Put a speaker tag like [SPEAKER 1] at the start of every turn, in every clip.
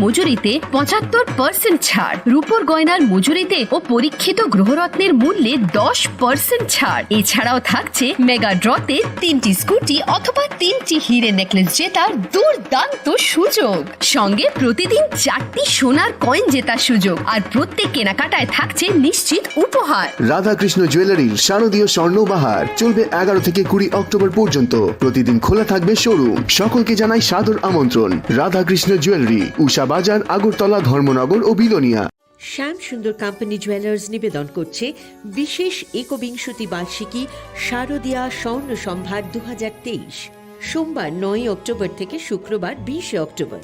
[SPEAKER 1] মজুরিতে 75% ছাড়, রূপোর গয়নার মজুরিতে ও পরীক্ষিত গ্রহরত্নের মূল্যে 10% ছাড়। এছাড়াও থাকছে মেগা ড্রতে 3টি স্কুটি অথবা 3টি হিরে নেকলেস জেতার দুর্দান্ত সুযোগ, সঙ্গে প্রতিদিন 4টি সোনার কয়েন জেতার সুযোগ, আর প্রত্যেক কেনাকাটায় থাকছে নিশ্চিত উপহার।
[SPEAKER 2] রাধাকৃষ্ণ জুয়েলারির শারদীয় স্বর্ণবাহার চলবে 11 থেকে 20 অক্টোবর পর্যন্ত। প্রতিদিন খোলা থাকবে শোরুম। সকলকে জানাই সাদর আমন্ত্রণ। রাধাকৃষ্ণ জুয়েলারি, উষা বাজার, আগরতলা, ধর্মনগর ও বিলোনিয়া।
[SPEAKER 3] শ্যাম সুন্দর কোম্পানি জুয়েলার্স নিবেদন করছে বিশেষ একবিংশতি বার্ষিকী শারদীয়া স্বর্ণ সম্ভার 2023, সোমবার 9 অক্টোবর থেকে শুক্রবার 20 অক্টোবর।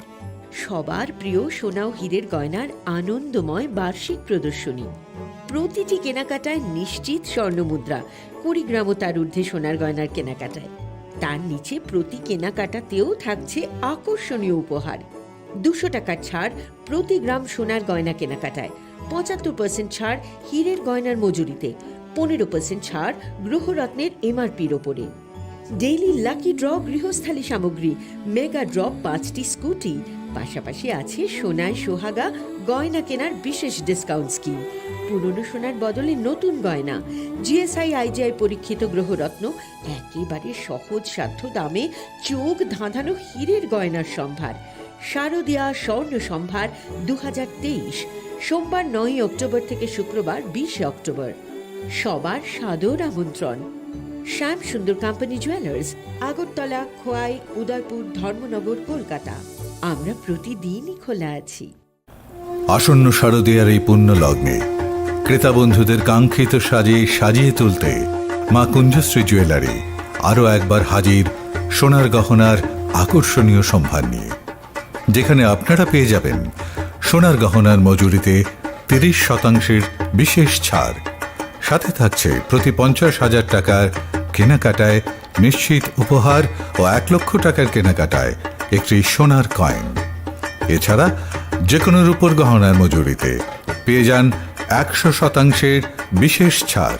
[SPEAKER 3] সবার প্রিয় সোনা ও হীরের গয়নার আনন্দময় বার্ষিক প্রদর্শনী। প্রতিটি কেনাকাটায় নিশ্চিত স্বর্ণমুদ্রা, 20 গ্রাম ও তার ঊর্ধ্বে সোনার গয়নার কেনাকাটায়। তার নিচে প্রতি কেনাকাটাতেও থাকছে আকর্ষণীয় উপহার। 200 টাকার ছাড় প্রতি গ্রাম সোনার গয়না কেনাকাটায়, 75% ছাড় হীরের গয়নার মজুরিতে, 15% ছাড় গ্রহরত্নের এমআরপির ওপরে। ডেইলি লাকি ড্র গৃহস্থালী সামগ্রী, মেগা ড্র 5টি স্কুটি, পাশাপাশি আছে সোনায় সোহাগা গয়না কেনার বিশেষ ডিসকাউন্ট স্কিম। পুরনো সোনার বদলে নতুন গয়না, জিএসআই আইজিআই পরীক্ষিত গ্রহরত্ন, একেবারে সহজ সাধ্য দামে চোখ ধাঁধানো হীরের গয়নার সম্ভার। শারদীয়া স্বর্ণ সম্ভার 2023, সোমবার 9 অক্টোবর থেকে শুক্রবার 20 অক্টোবর। সবার সাদর আমন্ত্রণ। শ্যাম সুন্দর কোম্পানি জুয়েলার্স, আগরতলা, খোয়াই, উদয়পুর, ধর্মনগর, কলকাতা। আমরা প্রতিদিনই খোলা আছি।
[SPEAKER 4] আসন্ন শারদীয়ার এই পুণ্য লগ্নে ক্রেতা বন্ধুদের কাঙ্ক্ষিত সাজিয়ে তুলতে মা কুঞ্জশ্রী জুয়েলারি আরও একবার হাজির সোনার গহনার আকর্ষণীয় সম্ভার নিয়ে, যেখানে আপনারা পেয়ে যাবেন সোনার গহনার মজুরিতে 30% বিশেষ ছাড়। সাথে থাকছে প্রতি 50,000 টাকার কেনাকাটায় নিশ্চিত উপহার ও 1 লক্ষ টাকার কেনাকাটায় একটি সোনার কয়েন। এছাড়া যে কোনো রূপোর গহনার মজুরিতে পেয়ে যান 100% বিশেষ ছাড়।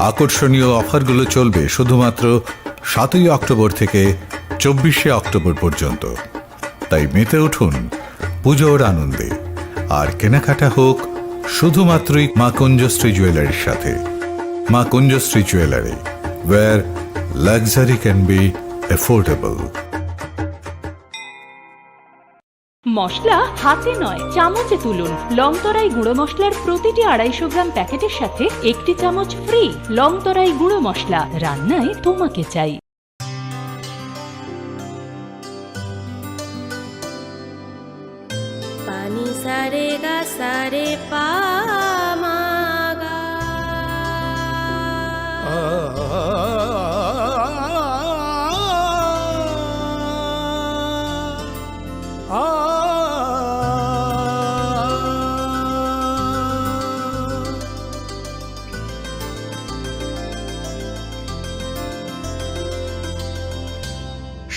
[SPEAKER 4] আকর্ষণীয় অফারগুলো চলবে শুধুমাত্র 7 অক্টোবর থেকে 24 অক্টোবর পর্যন্ত। তাই মেতে উঠুন পুজোর আনন্দে, আর কেনাকাটা হোক শুধুমাত্রই মা কুঞ্জশ্রী জুয়েলারির সাথে। মা Kunjashree jewellery, where luxury can be affordable.
[SPEAKER 5] মশলা হাতে নয় চামচে তুলুন। লংতরাই গুঁড়ো মশলার প্রতিটি 250 গ্রাম প্যাকেটের সাথে 1টি চামচ ফ্রি। লংতরাই গুঁড়ো মশলা, রান্নায় তোমাকে চাই।
[SPEAKER 6] পানি সারে গা সারে পা মা গা।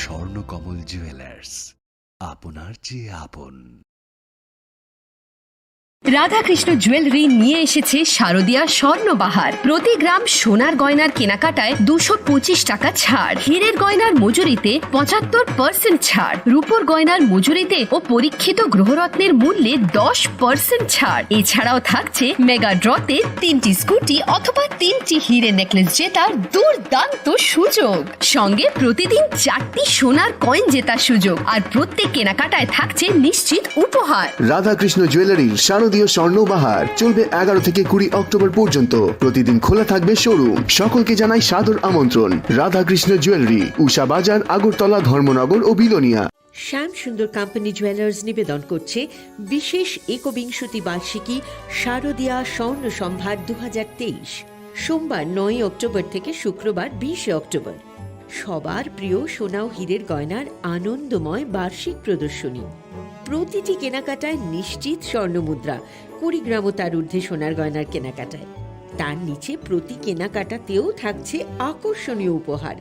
[SPEAKER 7] স্বর্ণকমল জুয়েলার্স, আপনার চেয়ে আপন।
[SPEAKER 1] রাধাকৃষ্ণ জুয়েলারি নিয়ে এসেছে শারদীয়া স্বর্ণবাহার। প্রতি গ্রাম সোনার গয়নার কেনাকাটায় 225 টাকা ছাড়, হীরের গয়নার মজুরিতে 75% ছাড়, রূপোর গয়নার মজুরিতে ও পরীক্ষিত গ্রহরত্নের মূল্যে 10% ছাড়। এছাড়াও থাকছে মেগা ড্রতে 3টি স্কুটি অথবা 3টি হিরে নেকলেস জেতার দুর্দান্ত সুযোগ, সঙ্গে প্রতিদিন 4টি সোনার কয়েন জেতার সুযোগ, আর প্রত্যেক কেনাকাটায় থাকছে নিশ্চিত উপহার।
[SPEAKER 2] রাধাকৃষ্ণ জুয়েলারির শারদীয় স্বর্ণবাহার চলবে 11 থেকে 20 অক্টোবর পর্যন্ত। প্রতিদিন খোলা থাকবে শোরুম। সকলকে জানাই সাদর আমন্ত্রণ। রাধাকৃষ্ণ জুয়েলারি, উষা বাজার, আগরতলা, ধর্মনগর ও বিলোনিয়া।
[SPEAKER 3] শ্যাম সুন্দর কোম্পানি জুয়েলার্স নিবেদন করছে বিশেষ একবিংশতি বার্ষিকী শারদীয়া স্বর্ণ সম্ভার 2023, সোমবার 9 অক্টোবর থেকে শুক্রবার 20 অক্টোবর। সবার প্রিয় সোনা ও হীরের গয়নার আনন্দময় বার্ষিক প্রদর্শনী। প্রতিটি কেনাকাটায় নিশ্চিত স্বর্ণমুদ্রা, 20 গ্রাম ও তার ঊর্ধ্বে সোনার গয়নার কেনাকাটায়। তার নিচে প্রতি কেনাকাটাতেও থাকছে আকর্ষণীয় উপহার।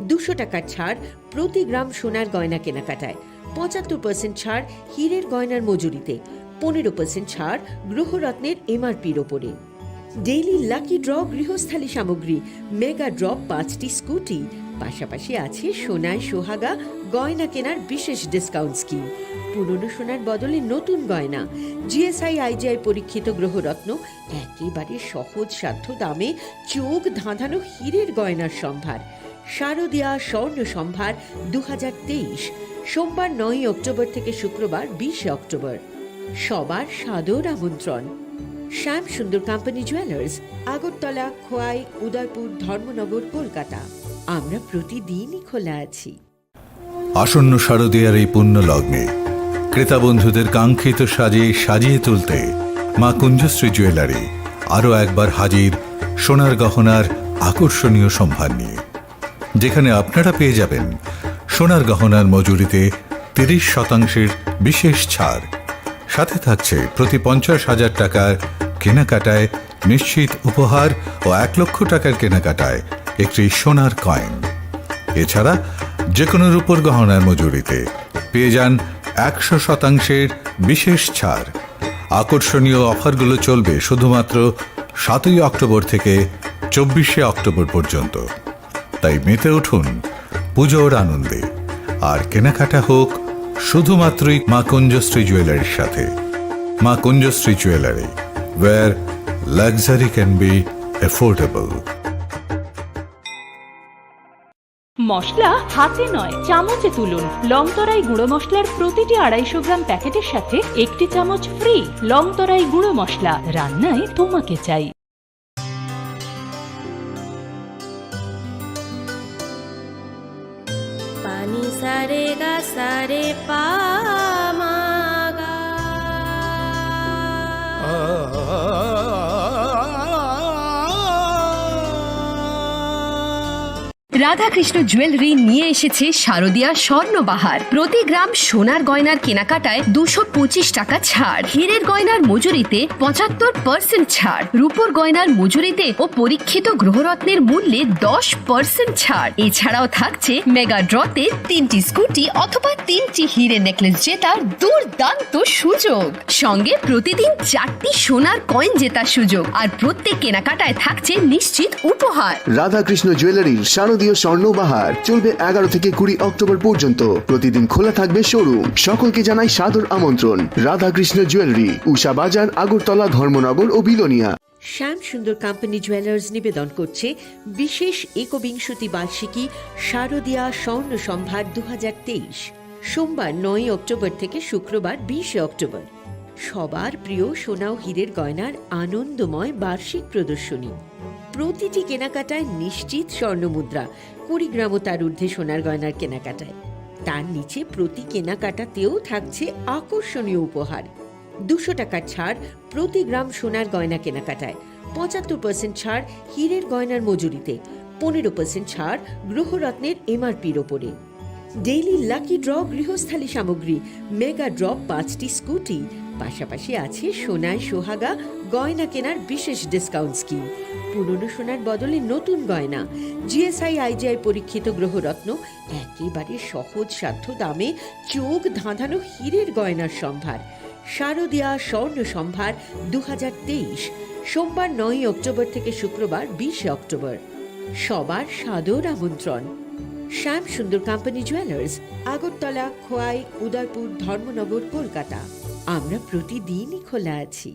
[SPEAKER 3] 200 টাকার ছাড় প্রতি গ্রাম সোনার গয়না কেনাকাটায়, 75% ছাড় হীরের গয়নার মজুরিতে, 15% ছাড় গ্রহরত্নের এমআরপির ওপরে। ডেইলি লাকি ড্র গৃহস্থালী সামগ্রী, মেগা ড্র 5টি স্কুটি, পাশাপাশি আছে সোনায় সোহাগা গয়না কেনার বিশেষ ডিসকাউন্ট স্কিম। পুরনো সোনার বদলে নতুন গয়না, জিএসআই আইজিআই পরীক্ষিত গ্রহরত্ন, একেবারে সহজ সাধ্য দামে চোখ ধাঁধানো হীরের গয়নার সম্ভার। শারদীয়া স্বর্ণ সম্ভার 2023, সোমবার 9 অক্টোবর থেকে শুক্রবার 20 অক্টোবর। সবার সাদর আমন্ত্রণ। শ্যাম সুন্দর কোম্পানি জুয়েলার্স, আগরতলা, খোয়াই, উদয়পুর, ধর্মনগর, কলকাতা। আমরা প্রতিদিনই খোলা আছি।
[SPEAKER 4] আসন্ন শারদীয়ার এই পুণ্য লগ্নে ক্রেতা বন্ধুদের কাঙ্ক্ষিত সাজে সাজিয়ে তুলতে মা কুঞ্জশ্রী জুয়েলারি আরও একবার হাজির সোনার গহনার আকর্ষণীয় সম্ভার নিয়ে, যেখানে আপনারা পেয়ে যাবেন সোনার গহনার মজুরিতে 30% বিশেষ ছাড়। সাথে থাকছে প্রতি 50,000 টাকার কেনাকাটায় নিশ্চিত উপহার ও 1 লক্ষ টাকার কেনাকাটায় একটি সোনার কয়েন। এছাড়া যে কোনো রূপোর গহনার মজুরিতে পেয়ে যান 100% বিশেষ ছাড়। আকর্ষণীয় অফারগুলো চলবে শুধুমাত্র 7 অক্টোবর থেকে 24 অক্টোবর পর্যন্ত। তাই মেতে উঠুন পুজোর আনন্দে, আর কেনাকাটা হোক শুধুমাত্রই মা কুঞ্জশ্রী জুয়েলারির সাথে। মা Kunjashree jewellery, where luxury can be affordable.
[SPEAKER 5] মশলা হাতে নয় চামচে তুলুন। লংতরাই গুঁড়ো মশলার প্রতিটি 250 গ্রাম প্যাকেটের সাথে একটি চামচ ফ্রি। লংতরাই গুঁড়ো মশলা, রান্নায় তোমাকে চাই।
[SPEAKER 6] পানি সারে গা সারে পা মা গা।
[SPEAKER 1] রাধাকৃষ্ণ জুয়েলারি নিয়ে এসেছে শারদীয়া স্বর্ণবাহার। প্রতি গ্রাম সোনার গয়নার কেনাকাটায় 225 টাকা ছাড়। হীরের গয়নার মজুরিতে 75% ছাড়। রূপোর গয়নার মজুরিতে ও পরীক্ষিত গ্রহরত্নের মূল্যে 10% ছাড়। এছাড়াও থাকছে মেগা ড্রতে 3টি স্কুটি অথবা 3টি হীরে নেকলেস জেতার দুর্দান্ত সুযোগ। সঙ্গে প্রতিদিন 4টি সোনার কয়েন জেতার সুযোগ। আর প্রত্যেক কেনাকাটায় থাকছে নিশ্চিত উপহার।
[SPEAKER 2] রাধাকৃষ্ণ জুয়েলারির শারদীয় স্বর্ণবাহার চলবে 11 থেকে 20 অক্টোবর পর্যন্ত। প্রতিদিন খোলা থাকবে শোরুম। সকলকে জানাই সাদর আমন্ত্রণ। রাধাকৃষ্ণ জুয়েলারি, উষা বাজার, আগরতলা, ধর্মনগর ও বিলোনিয়া।
[SPEAKER 3] শ্যাম সুন্দর কোম্পানি জুয়েলার্স নিবেদন করছে বিশেষ একবিংশতি বার্ষিকী শারদীয়া স্বর্ণ সম্ভার 2023, সোমবার 9 অক্টোবর থেকে শুক্রবার 20 অক্টোবর। সবার প্রিয় সোনা ও হীরের গয়নার আনন্দময় বার্ষিক প্রদর্শনী। প্রতিটি কেনাকাটায় নিশ্চিত স্বর্ণমুদ্রা, 20 গ্রাম ও তার ঊর্ধ্বে সোনার গয়নার কেনাকাটায়। তার নিচে প্রতি কেনাকাটাতেও থাকছে আকর্ষণীয় উপহার। 200 টাকার ছাড় প্রতি গ্রাম সোনার গয়না কেনাকাটায়, 75% ছাড় হীরের গয়নার মজুরিতে, 15% ছাড় গ্রহরত্নের এমআরপির ওপরে। ডেইলি লাকি ড্র গৃহস্থালী সামগ্রী, মেগা ড্র 5টি স্কুটি। পাশাপাশি আছে সোনায় সোহাগা গয়না কেনার বিশেষ ডিসকাউন্ট স্কিম। পুরনো সোনার বদলে নতুন গয়না, জিএসআই আইজিআই পরীক্ষিত গ্রহরত্ন, একেবারে সহজ সাধ্য দামে চোখ ধাঁধানো হীরের গয়নার সম্ভার। শারদীয়া স্বর্ণ সম্ভার 2023, সোমবার 9 অক্টোবর থেকে শুক্রবার 20 অক্টোবর। সবার সাদর আমন্ত্রণ। শ্যাম সুন্দর কোম্পানি জুয়েলার্স, আগরতলা, খোয়াই, উদয়পুর, ধর্মনগর, কলকাতা। আমরা প্রতিদিনই খোলা আছি।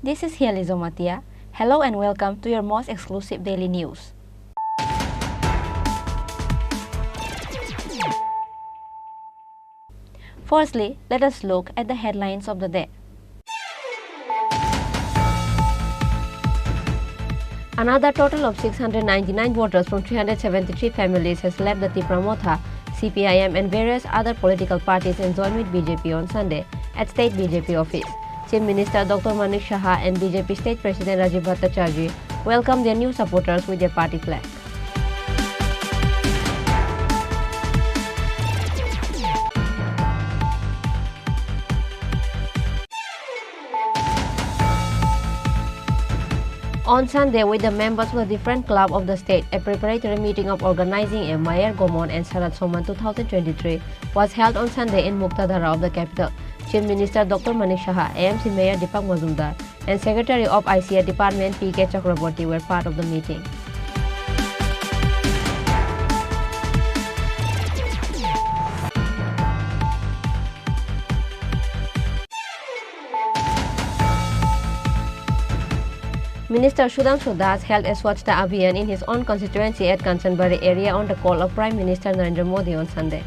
[SPEAKER 8] This is Hiali Zomatia. Hello and welcome to your most exclusive daily news. Firstly, let us look at the headlines of the day. Another total of 699 voters from 373 families has left the Tripura Motha CPIM and various other political parties joined with BJP on Sunday at State BJP office. Chief Minister Dr. Manik Saha and BJP State President Rajiv Bhattacharjee welcomed their new supporters with their party flag. On Sunday, with the members of the different clubs of the state, a preparatory meeting of organizing a Mayer Gomon and Sarat Soman 2023 was held on Sunday in Muktadhara of the capital. Chief Minister Dr. Manik Saha, AMC Mayor Deepak Majumdar, and Secretary of ICA Department P.K. Chakraborty were part of the meeting. Minister Sudhanshu Das held a Swachhta Abhiyan in his own constituency at Kanchanbari area on the call of Prime Minister Narendra Modi on Sunday.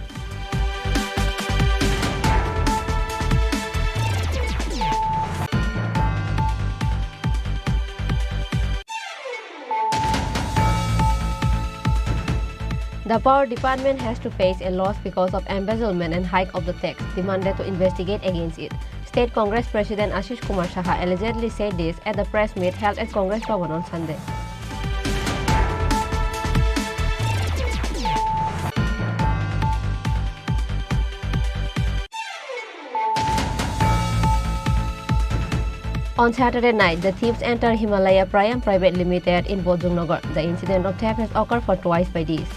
[SPEAKER 8] The Power Department has to face a loss because of embezzlement and hike of the tax, demanded to investigate against it. State Congress President Ashish Kumar Saha allegedly said this at the press meet held at Congress Bhavan on Sunday. On Saturday night, the thieves entered Himalaya Prayam Private Limited in Bojongnagar. The incident of theft has occurred for twice by these.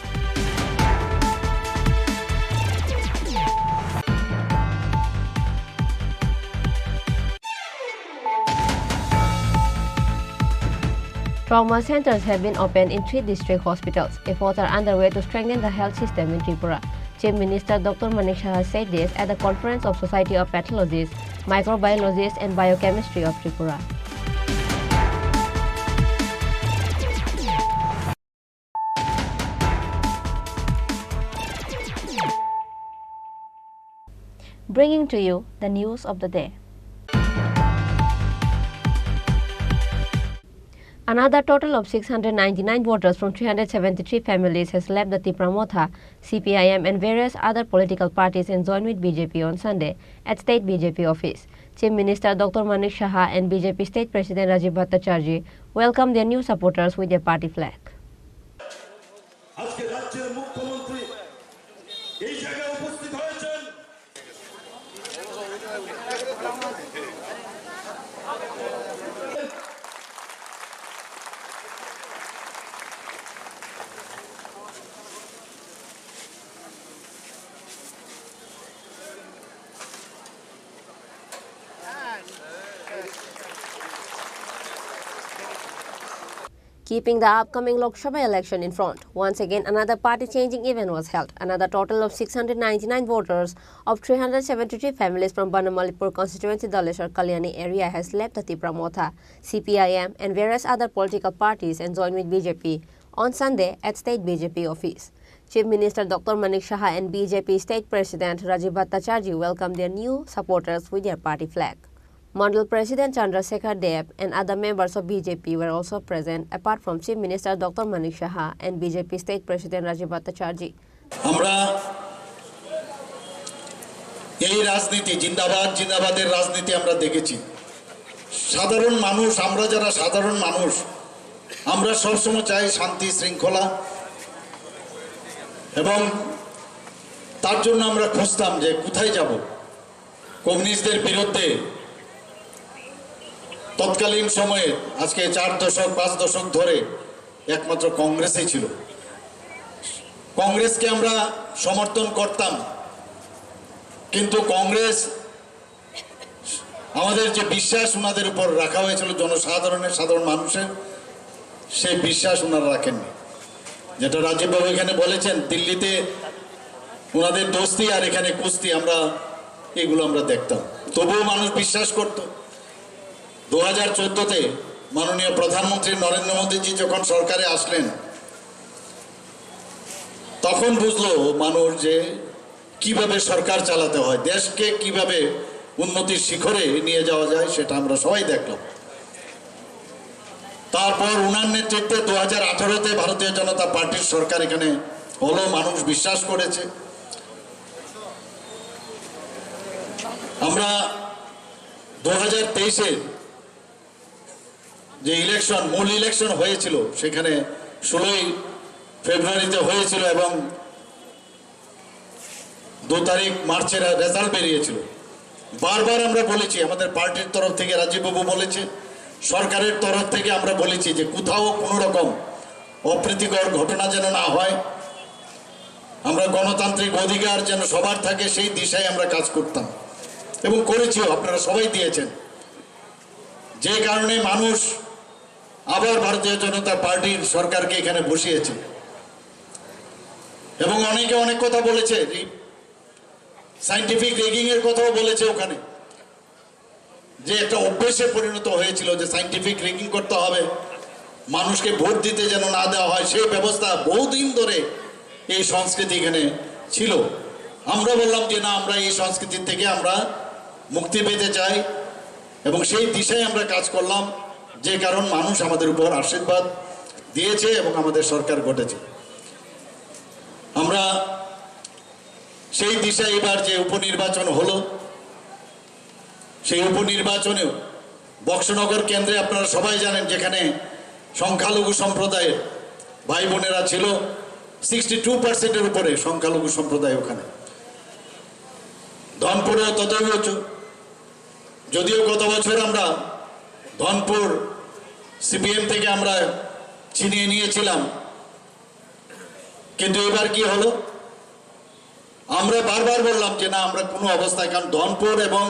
[SPEAKER 8] Trauma centers have been opened in 3 district hospitals. Efforts are underway to strengthen the health system in Tripura. Chief Minister Dr. Manik Saha said this at the conference of Society of Pathologists, Microbiologists and Biochemistry of Tripura. Bringing to you the news of the day. Another total of 699 voters from 373 families has left the Tripura Motha, CPIM and various other political parties and joined with BJP on Sunday at State BJP office. Chief Minister Dr. Manik Saha and BJP State President Rajiv Bhattacharjee welcomed their new supporters with their party flag. Keeping the upcoming Lok Sabha election in front, once again another party-changing event was held. Another total of 699 voters of 373 families from Banamalipur constituency Daleshwar Kalyani area has left the Tripura Motha, CPIM and various other political parties and joined with BJP on Sunday at State BJP office. Chief Minister Dr. Manik Saha and BJP State President Rajiv Bhattacharjee welcomed their new supporters with their party flag. Mandal President Chandrasekhar Deb and other members of BJP were also present, apart from Chief Minister Dr. Manik Saha and BJP State President Rajiv Bhattacharjee.
[SPEAKER 9] আমরা এই রাজনীতি জিন্দাবাদের রাজনীতি আমরা দেখেছি। সাধারণ মানুষ, আমরা যারা সাধারণ মানুষ, আমরা সবসময় চাই শান্তি শৃঙ্খলা, এবং তার জন্য আমরা খুঁজতাম যে কোথায় যাব। কমিউনিস্টদের বিরুদ্ধে তৎকালীন সময়ে আজকে 4 দশক 5 দশক ধরে একমাত্র কংগ্রেসই ছিল। কংগ্রেসকে আমরা সমর্থন করতাম, কিন্তু কংগ্রেস আমাদের যে বিশ্বাস ওনাদের উপর রাখা হয়েছিল সাধারণ মানুষের, সেই বিশ্বাস ওনারা রাখেননি। যেটা রাজীব বাবু এখানে বলেছেন, দিল্লিতে ওনাদের দোস্তি আর এখানে কুস্তি এগুলো আমরা দেখতাম, তবুও মানুষ বিশ্বাস করত। 2014-তে মাননীয় প্রধানমন্ত্রী নরেন্দ্র মোদীজি যখন সরকারে আসলেন, তখন বুঝলো মানুষ যে কিভাবে সরকার চালাতে হয়, দেশকে কিভাবে উন্নতির শিখরে নিয়ে যাওয়া যায়, সেটা আমরা সবাই দেখলাম। তারপর ওনার নেতৃত্বে 2018-তে ভারতীয় জনতা পার্টির সরকার এখানে হলো, মানুষ বিশ্বাস করেছে, আমরা 2023-এর যে ইলেকশন, মূল ইলেকশন হয়েছিল, সেখানে 16ই ফেব্রুয়ারিতে হয়েছিল এবং 2 তারিখ মার্চের রেজাল্ট বেরিয়েছিল। বারবার আমরা বলেছি, আমাদের পার্টির তরফ থেকে রাজীববাবু বলেছে, সরকারের তরফ থেকে আমরা বলেছি যে কোথাও কোনো রকম অপ্রীতিকর ঘটনা যেন না হয়, আমরা গণতান্ত্রিক অধিকার যেন সবার থাকে, সেই দিশায় আমরা কাজ করতাম এবং করেছিও, আপনারা সবাই দিয়েছেন। যে কারণে মানুষ আবার ভারতীয় জনতা পার্টির সরকারকে এখানে বসিয়েছে এবং অনেকে অনেক কথা বলেছে, সায়েন্টিফিক রেগিং এর কথাও বলেছে ওখানে, যে একটা অভ্যেসে পরিণত হয়েছিল যে সায়েন্টিফিক রেগিং করতে হবে, মানুষকে ভোট দিতে যেন না দেওয়া হয়, সেই ব্যবস্থা বহুদিন ধরে এই সংস্কৃতি এখানে ছিল। আমরা বললাম যে না, আমরা এই সংস্কৃতির থেকে আমরা মুক্তি পেতে চাই এবং সেই দিশায় আমরা কাজ করলাম, যে কারণ মানুষ আমাদের উপর আশীর্বাদ দিয়েছে এবং আমাদের সরকার গঠেছে। আমরা সেই দিশায় এবার যে উপনির্বাচন হলো, সেই উপনির্বাচনেও বক্সনগর কেন্দ্রে আপনারা সবাই জানেন, যেখানে সংখ্যালঘু সম্প্রদায়ের ভাই বোনেরা ছিল, 62%-এর উপরে সংখ্যালঘু সম্প্রদায় ওখানে। ধনপুরেও ততই, যদিও গত বছর আমরা ধনপুর সিপিএম থেকে আমরা ছিনিয়ে নিয়েছিলাম, কিন্তু এবার কি হলো, আমরা বারবার বললাম যে না, আমরা কোনো অবস্থায়, কারণ ধনপুর এবং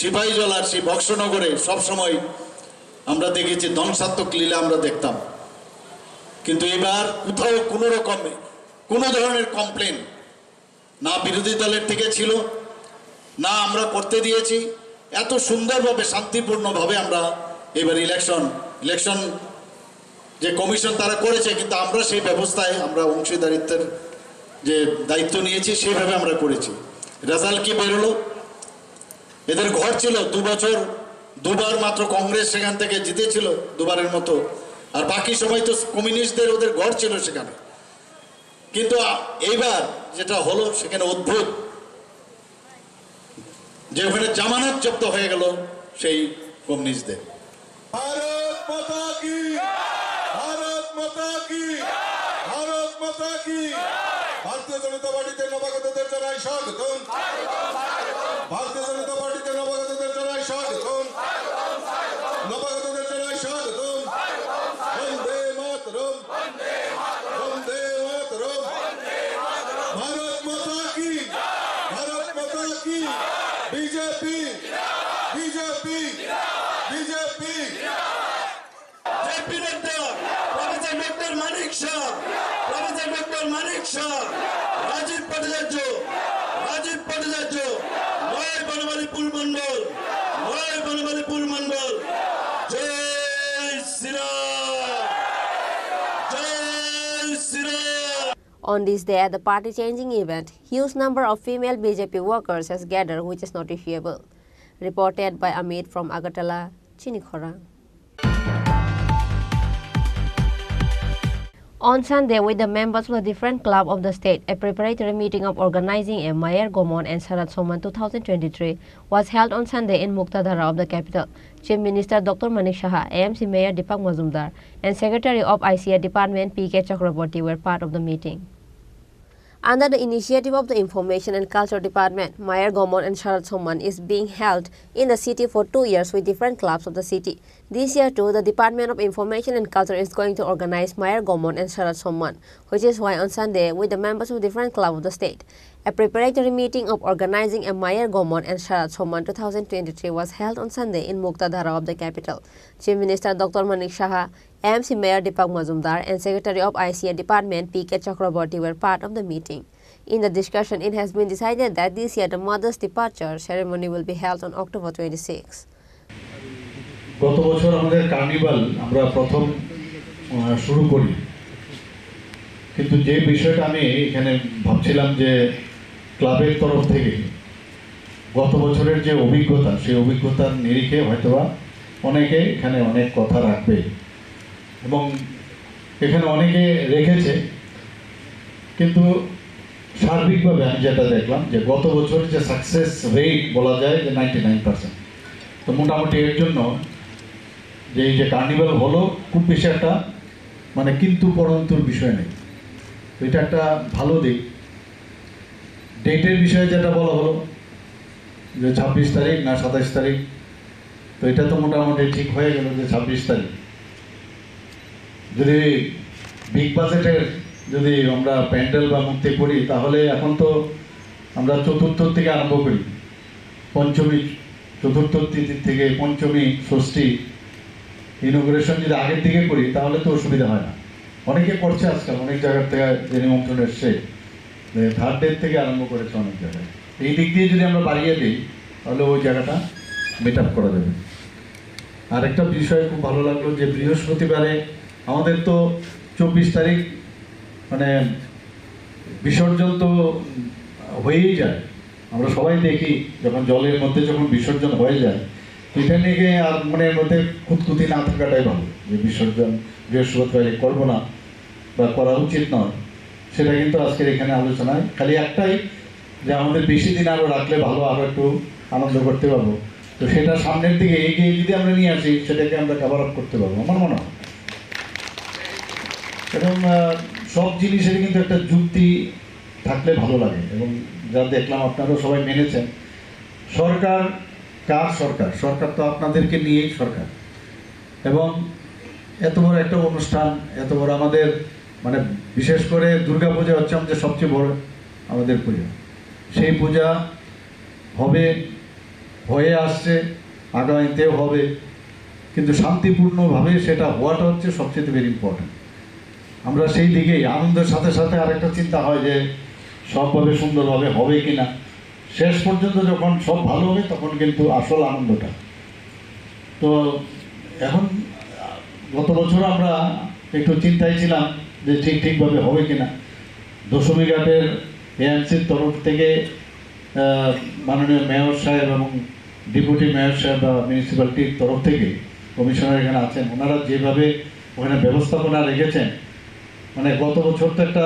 [SPEAKER 9] সিপাহীজলার সেই বক্সনগরে সবসময় আমরা দেখেছি ধ্বংসাত্মক লীলা আমরা দেখতাম, কিন্তু এবার কোথাও কোনো রকমে কোনো ধরনের কমপ্লেন না বিরোধী দলের থেকে ছিল, না আমরা করতে দিয়েছি। এত সুন্দরভাবে শান্তিপূর্ণভাবে আমরা এবার ইলেকশন যে কমিশন তারা করেছে, কিন্তু আমরা সেই ব্যবস্থায় আমরা অংশীদারিত্বের যে দায়িত্ব নিয়েছি সেইভাবে আমরা করেছি। রেজাল্ট কি বেরোলো, এদের ঘর ছিল 2 বছর 2বার মাত্র কংগ্রেস সেখান থেকে জিতেছিল, 2বারের মতো, আর বাকি সময় তো কমিউনিস্টদের ওদের ঘর ছিল সেখানে। কিন্তু এইবার যেটা হলো, সেখানে অদ্ভুত যে ওখানে জামানত জব্দ হয়ে গেল সেই কমিউনিস্টদের।
[SPEAKER 10] ভারত মাতা কি, ভারত মাতা কি, ভারত মাতা কি। ভারতীয় জনতা পার্টিতে নবাগতদের জানাই স্বাগতম, ভারতীয় জনতা পার্টিতে নবাগতদের জানাই স্বাগতম, নবাগতদের জানাই স্বাগতম। বন্দে মাতরম, বন্দে মাতরম। ভারত মাতা কি, ভারত মাতা কি। BJP, BJP, BJP. Professor doctor Manik Saha, professor doctor Manik Saha, Rajib Bhattacharya, Rajib Bhattacharya, নয় বনমালীপুর মন্ডল, নয় বনমালীপুর মন্ডল। জয় শ্রীরাম, জয় Shriram.
[SPEAKER 8] On this day at the party-changing event, huge number of female BJP workers has gathered, which is noticeable. Reported by Amit from Agartala, Chini Khorang. On Sunday, with the members of the different clubs of the state, a preparatory meeting of organizing a Mayer Gomon and Sarat Soman 2023 was held on Sunday in Muktadhara of the capital. Chief Minister Dr. Manik Shah, AMC Mayor Deepak Mazumdar, and Secretary of ICA Department P.K. Chakraborty were part of the meeting. Under the initiative of the Information and Culture Department, Mayer Gomon and Sharat Soman is being held in the city for 2 years with different clubs of the city. This year too, the Department of Information and Culture is going to organize Mayer Gomon and Sharat Soman, which is why on Sunday, with the members of different clubs of the state, a preparatory meeting of organizing a Mayer Gomon and Sharat Soman 2023 was held on Sunday in Muktadhara of the capital. Chief Minister Dr. Manik Shah, AMC Mayor Deepak Mazumdar, and Secretary of ICA Department P.K. Chakraborty were part of the meeting. In the discussion, it has been decided that this year the mother's departure ceremony will be held on October 26.
[SPEAKER 11] গত বছর আমাদের carnival আমরা প্রথম শুরু করি, কিন্তু যে বিষয়টা আমি এখানে ভাবছিলাম যে ক্লাবের তরফ থেকে গত বছরের যে অভিজ্ঞতা, সেই অভিজ্ঞতার নিরিখে হয়তোবা অনেকে এখানে অনেক কথা রাখবে এবং এখানে অনেকে রেখেছে, কিন্তু সার্বিকভাবে আমি যেটা দেখলাম যে গত বছরের যে সাকসেস রেট বলা যায় যে 99%। তো মোটামুটি এর জন্য যে এই যে কার্নিভাল হলো খুব বেশি একটা মানে কিন্তু পরন্তুর বিষয় নেই, তো এটা একটা ভালো দিক। ডেটের বিষয়ে যেটা বলা হলো যে 26 তারিখ না 27 তারিখ, তো এটা তো মোটামুটি ঠিক হয়ে গেল যে 26 তারিখ। যদি বিগ বাজেটের যদি আমরা প্যান্ডেল বা মূর্তি করি তাহলে এখন তো আমরা চতুর্থ থেকে আরম্ভ করি, পঞ্চমী চতুর্থ তিথি থেকে পঞ্চমী ষষ্ঠী ইনোগ্রেশন যদি আগের দিকে করি তাহলে তো অসুবিধা হয় না। অনেকে করছে আজকাল, অনেক জায়গার থেকে যে নিমন্ত্রণ এসছে থার্ড ডে থেকে আরম্ভ করেছে অনেক জায়গায়। এই দিক দিয়ে যদি আমরা বাড়িয়ে দিই তাহলে ওই জায়গাটা মেট আপ করা যাবে। আর একটা বিষয় খুব ভালো লাগলো যে বৃহস্পতিবারে আমাদের তো 24 তারিখ মানে বিসর্জন তো হয়েই যায়, আমরা সবাই দেখি যখন জলের মধ্যে যখন বিসর্জন হয়ে যায়, এটা নিয়ে আর মনের মধ্যে খুঁতখুতি না থাকাটাই ভালো যে বিসর্জন বৃহস্পতিবারে করবো না বা করা উচিত নয়, সেটা কিন্তু আজকের এখানে আলোচনায় খালি একটাই যে আমাদের বেশি দিন আরও রাখলে ভালো, আরও একটু আনন্দ করতে পারবো। তো সেটা সামনের দিকে এগিয়ে যদি আমরা নিয়ে আসি সেটাকে আমরা কভার আপ করতে পারবো আমার মনে হয়। এবং সব জিনিসের কিন্তু একটা যুক্তি থাকলে ভালো লাগে, এবং যা দেখলাম আপনারা সবাই মেনেছেন। সরকার কার সরকার? সরকার তো আপনাদেরকে নিয়েই সরকার, এবং এত বড় একটা অনুষ্ঠান, এত বড় আমাদের মানে বিশেষ করে দুর্গা পূজা হচ্ছে আমাদের সবচেয়ে বড় আমাদের পূজা। সেই পূজা হবে, হয়ে আসছে, আগামীতেও হবে, কিন্তু শান্তিপূর্ণভাবে সেটা হওয়াটা হচ্ছে সবচেয়ে ভেরি ইম্পর্টেন্ট। আমরা সেই দিকেই আনন্দের সাথে সাথে আরেকটা চিন্তা হয় যে সবভাবে সুন্দরভাবে হবে কি না। শেষ পর্যন্ত যখন সব ভালো হবে তখন কিন্তু আসল আনন্দটা। তো এখন গত বছর আমরা একটু চিন্তায় ছিলাম যে ঠিকভাবে হবে কি না। দশমী ঘাটের এএমসির তরফ থেকে মাননীয় মেয়র সাহেব এবং ডেপুটি মেয়র সাহেব বা মিউনিসিপ্যালিটির তরফ থেকে কমিশনার এখানে আছেন, ওনারা যেভাবে ওখানে ব্যবস্থাপনা রেখেছেন, মানে গত বছর তো একটা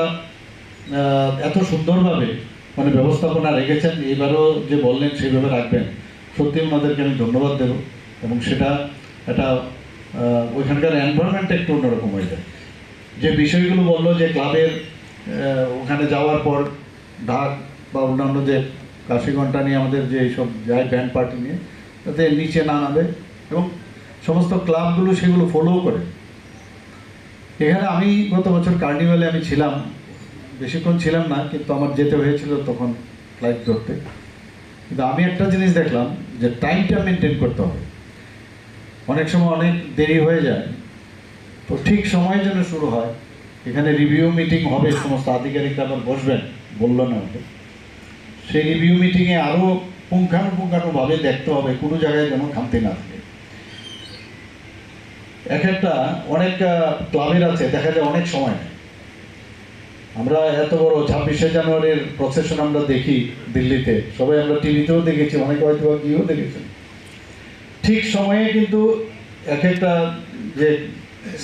[SPEAKER 11] এত সুন্দরভাবে মানে ব্যবস্থাপনা রেখেছেন, এবারও যে বললেন সেইভাবে রাখবেন, সত্যি ওনাদেরকে আমি ধন্যবাদ দেব। এবং সেটা একটা ওইখানকার এনভায়রনমেন্টটা একটু অন্যরকম হয়ে যায়। যে বিষয়গুলো বললো যে ক্লাবের ওখানে যাওয়ার পর ঢাক বা অন্যান্য যে কাশি ঘণ্টা নিয়ে আমাদের যে এইসব যায় ব্যান্ড পার্টি নিয়ে, তাতে নিচে না নামে এবং সমস্ত ক্লাবগুলো সেগুলো ফলো করে। এখানে আমি গত বছর কার্নিভালে আমি ছিলাম, বেশিক্ষণ ছিলাম না, কিন্তু আমার যেতে হয়েছিল তখন ফ্লাইট ধরতে। কিন্তু আমি একটা জিনিস দেখলাম যে টাইমটা মেনটেন করতে হবে। অনেক সময় অনেক দেরি হয়ে যায়, তো ঠিক সময়ের জন্য শুরু হয়। এখানে রিভিউ মিটিং হবে, সমস্ত আধিকারিকরা আবার বসবেন, বললো না ওকে। সেই রিভিউ মিটিংয়ে আরও পুঙ্খানুপুঙ্খানুভাবে দেখতে হবে কোনো জায়গায় যেন খামতি না থাকে। এক একটা অনেক ক্লাবের আছে দেখা যায় অনেক সময় নেয়। আমরা এত বড় 26শে জানুয়ারির প্রসেশন আমরা দেখি দিল্লিতে, সবাই আমরা টিভিতেও দেখেছি, অনেক হয়তো গিয়েও দেখেছেন। ঠিক সময়ে কিন্তু এক একটা যে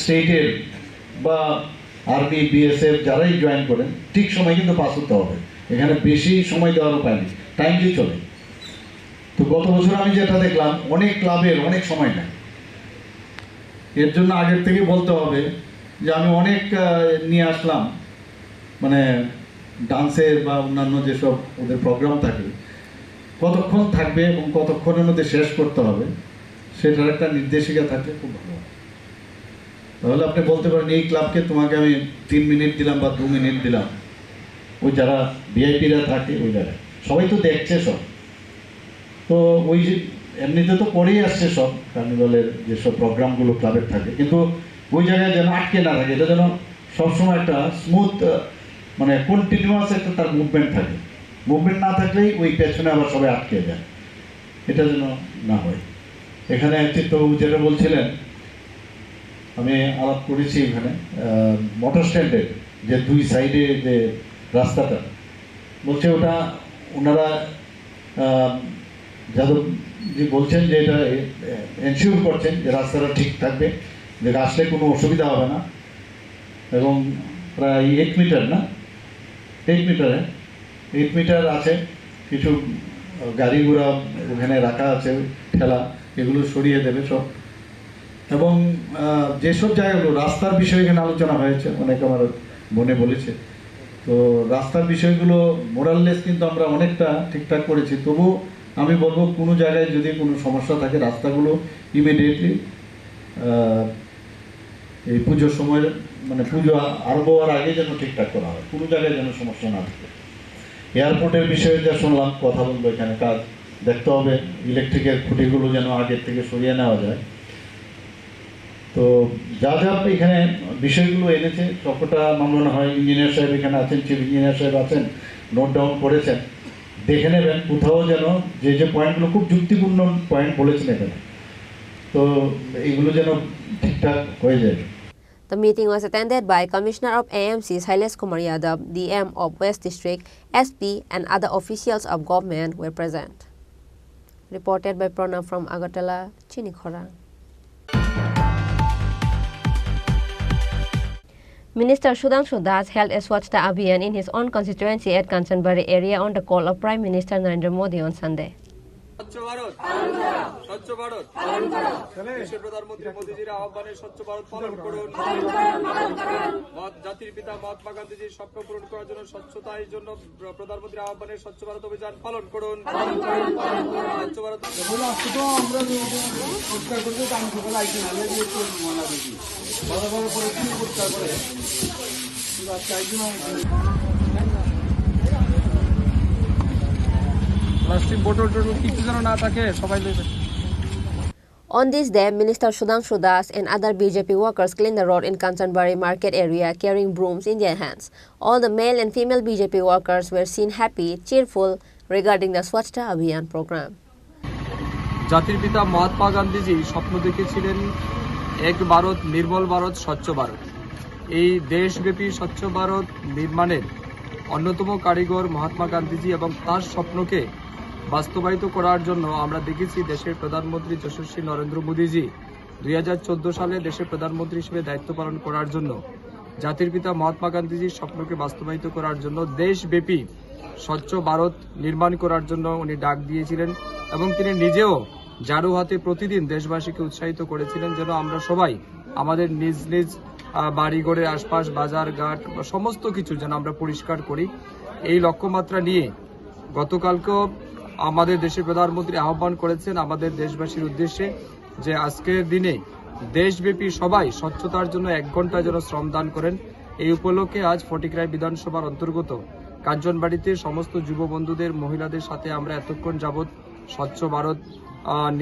[SPEAKER 11] স্টেটের বা আর্মি বিএসএফ যারাই জয়েন করেন ঠিক সময় কিন্তু পাস হতে হবে। এখানে বেশি সময় দেওয়ার উপায় নেই, টাইমলি চলে। তো গত বছর আমি যেটা দেখলাম অনেক ক্লাবের অনেক সময় নেয়। এর জন্য আগের থেকে বলতে হবে যে আমি অনেক নিয়ে আসলাম, মানে ডান্সের বা অন্যান্য যেসব ওদের প্রোগ্রাম থাকে কতক্ষণ থাকবে এবং কতক্ষণের মধ্যে শেষ করতে হবে সেটার একটা নির্দেশিকা থাকলে খুব ভালো হয়। তাহলে আপনি বলতে পারেন এই ক্লাবকে তোমাকে আমি 3 মিনিট দিলাম বা 2 মিনিট দিলাম। ওই যারা ভিআইপিরা থাকে ওই জায়গায় সবাই তো দেখছে সব, তো ওই এমনিতে তো করেই আসছে সব কার্নিভালের যেসব প্রোগ্রামগুলো ক্লাবের থাকে, কিন্তু ওই জায়গায় যেন আটকে না থাকে, এটা যেন সবসময় একটা স্মুথ মানে কন্টিনিউয়াস একটা তার মুভমেন্ট থাকে। মুভমেন্ট না থাকলেই ওই পেছনে আবার সবাই আটকে যায়, এটা যেন না হয়। এখানে চিত্তবাবু যেটা বলছিলেন আমি আলাপ করেছি, এখানে মোটর স্ট্যান্ডের যে 2 সাইডে যে রাস্তাটা বলছে ওটা ওনারা যাদবজি বলছেন যে এটা এনশিওর করছেন যে রাস্তাটা ঠিক থাকবে, যে আসলে কোনো অসুবিধা হবে না। এবং প্রায় 8 মিটার না 8 মিটারে ইট মিটার আছে, কিছু গাড়ি ঘোড়া ওখানে রাখা আছে, ঠেলা, এগুলো সরিয়ে দেবে সব। এবং যেসব জায়গাগুলো রাস্তার বিষয়ে এখানে আলোচনা হয়েছে, অনেকে আমার মনে বলেছে, তো রাস্তার বিষয়গুলো মোরাললেস কিন্তু আমরা অনেকটা ঠিকঠাক করেছি। তবু আমি বলবো কোনো জায়গায় যদি কোনো সমস্যা থাকে রাস্তাগুলো ইমিডিয়েটলি এই পুজোর সময়, মানে পুজো আরম্ভ হওয়ার আগে যেন ঠিকঠাক করা হয়, কোনো জায়গায় যেন সমস্যা না থাকে। এয়ারপোর্টের বিষয়ে যা শুনলাম, কথা বলবো, এখানে কাজ দেখতে হবে, ইলেকট্রিকের খুঁটিগুলো যেন আগের থেকে সরিয়ে নেওয়া যায়। তো যা যা এখানে বিষয়গুলো এনেছে সবটা আমার মনে হয় ইঞ্জিনিয়ার সাহেব এখানে আছেন, চিফ ইঞ্জিনিয়ার সাহেব আছেন, নোট ডাউন করেছেন, দেখে নেবেন কোথাও যেন যে পয়েন্টগুলো খুব যুক্তিপূর্ণ পয়েন্ট বলেছেন এখানে, তো এইগুলো যেন ঠিকঠাক হয়ে যায়।
[SPEAKER 8] The meeting was attended by Commissioner of AMC Shailesh Kumar Yadav, DM of West District, SP and other officials of government were present. Reported by Pranav from Agartala, Chini Khorang. Minister Sudhanshu Das held a Swachhta Abhiyan in his own constituency at Kanchanbari area on the call of Prime Minister Narendra Modi on Sunday.
[SPEAKER 12] স্বচ্ছ ভারত, স্বচ্ছ ভারত, দেশের প্রধানমন্ত্রী মোদীজির আহ্বানে স্বচ্ছ ভারত পালন করুন। জাতির পিতা মহাত্মা গান্ধীজির স্বপ্ন পূরণ করার জন্য স্বচ্ছতার জন্য প্রধানমন্ত্রীর আহ্বানে স্বচ্ছ ভারত অভিযান পালন করুন। স্বচ্ছ ভারত প্লাস্টিক বোতল টোটল কিছু যেন না থাকে, সবাই লইবে।
[SPEAKER 8] On this day, Minister Sudhanshu Das and other BJP workers cleaned the road in Kanchanbari market area carrying brooms in their hands. All the male and female BJP workers were seen happy, cheerful regarding the Swachhta Abhiyan program.
[SPEAKER 12] জাতির পিতা মহাত্মা গান্ধীজি স্বপ্ন দেখেছিলেন এক ভারত, নির্মল ভারত, স্বচ্ছ ভারত। এই দেশব্যাপী স্বচ্ছ ভারত নির্মাণের অন্যতম কারিগর মহাত্মা গান্ধীজি এবং তার স্বপ্নকে বাস্তবায়িত করার জন্য আমরা দেখেছি দেশের প্রধানমন্ত্রী যশস্বী নরেন্দ্র মোদীজি 2014 সালে দেশের প্রধানমন্ত্রী হিসেবে দায়িত্ব পালন করার জন্য জাতির পিতা মহাত্মা গান্ধীজির স্বপ্নকে বাস্তবায়িত করার জন্য দেশব্যাপী স্বচ্ছ ভারত নির্মাণ করার জন্য উনি ডাক দিয়েছিলেন এবং তিনি নিজেও ঝাড়ু হাতে প্রতিদিন দেশবাসীকে উৎসাহিত করেছিলেন যেন আমরা সবাই আমাদের নিজ নিজ বাড়িঘরের আশপাশ, বাজার ঘাট সমস্ত কিছু যেন আমরা পরিষ্কার করি। এই লক্ষ্যমাত্রা নিয়ে গতকালকেও আমাদের দেশের প্রধানমন্ত্রী আহ্বান করেছেন আমাদের দেশবাসীর উদ্দেশ্যে যে আজকের দিনে দেশব্যাপী সবাই স্বচ্ছতার জন্য 1 ঘন্টা যেন শ্রমদান করেন। এই উপলক্ষে আজ ফটিকরায় বিধানসভার অন্তর্গত কাঞ্চনবাড়িতে সমস্ত যুব বন্ধুদের, মহিলাদের সাথে আমরা এতক্ষণ যাবৎ স্বচ্ছ ভারত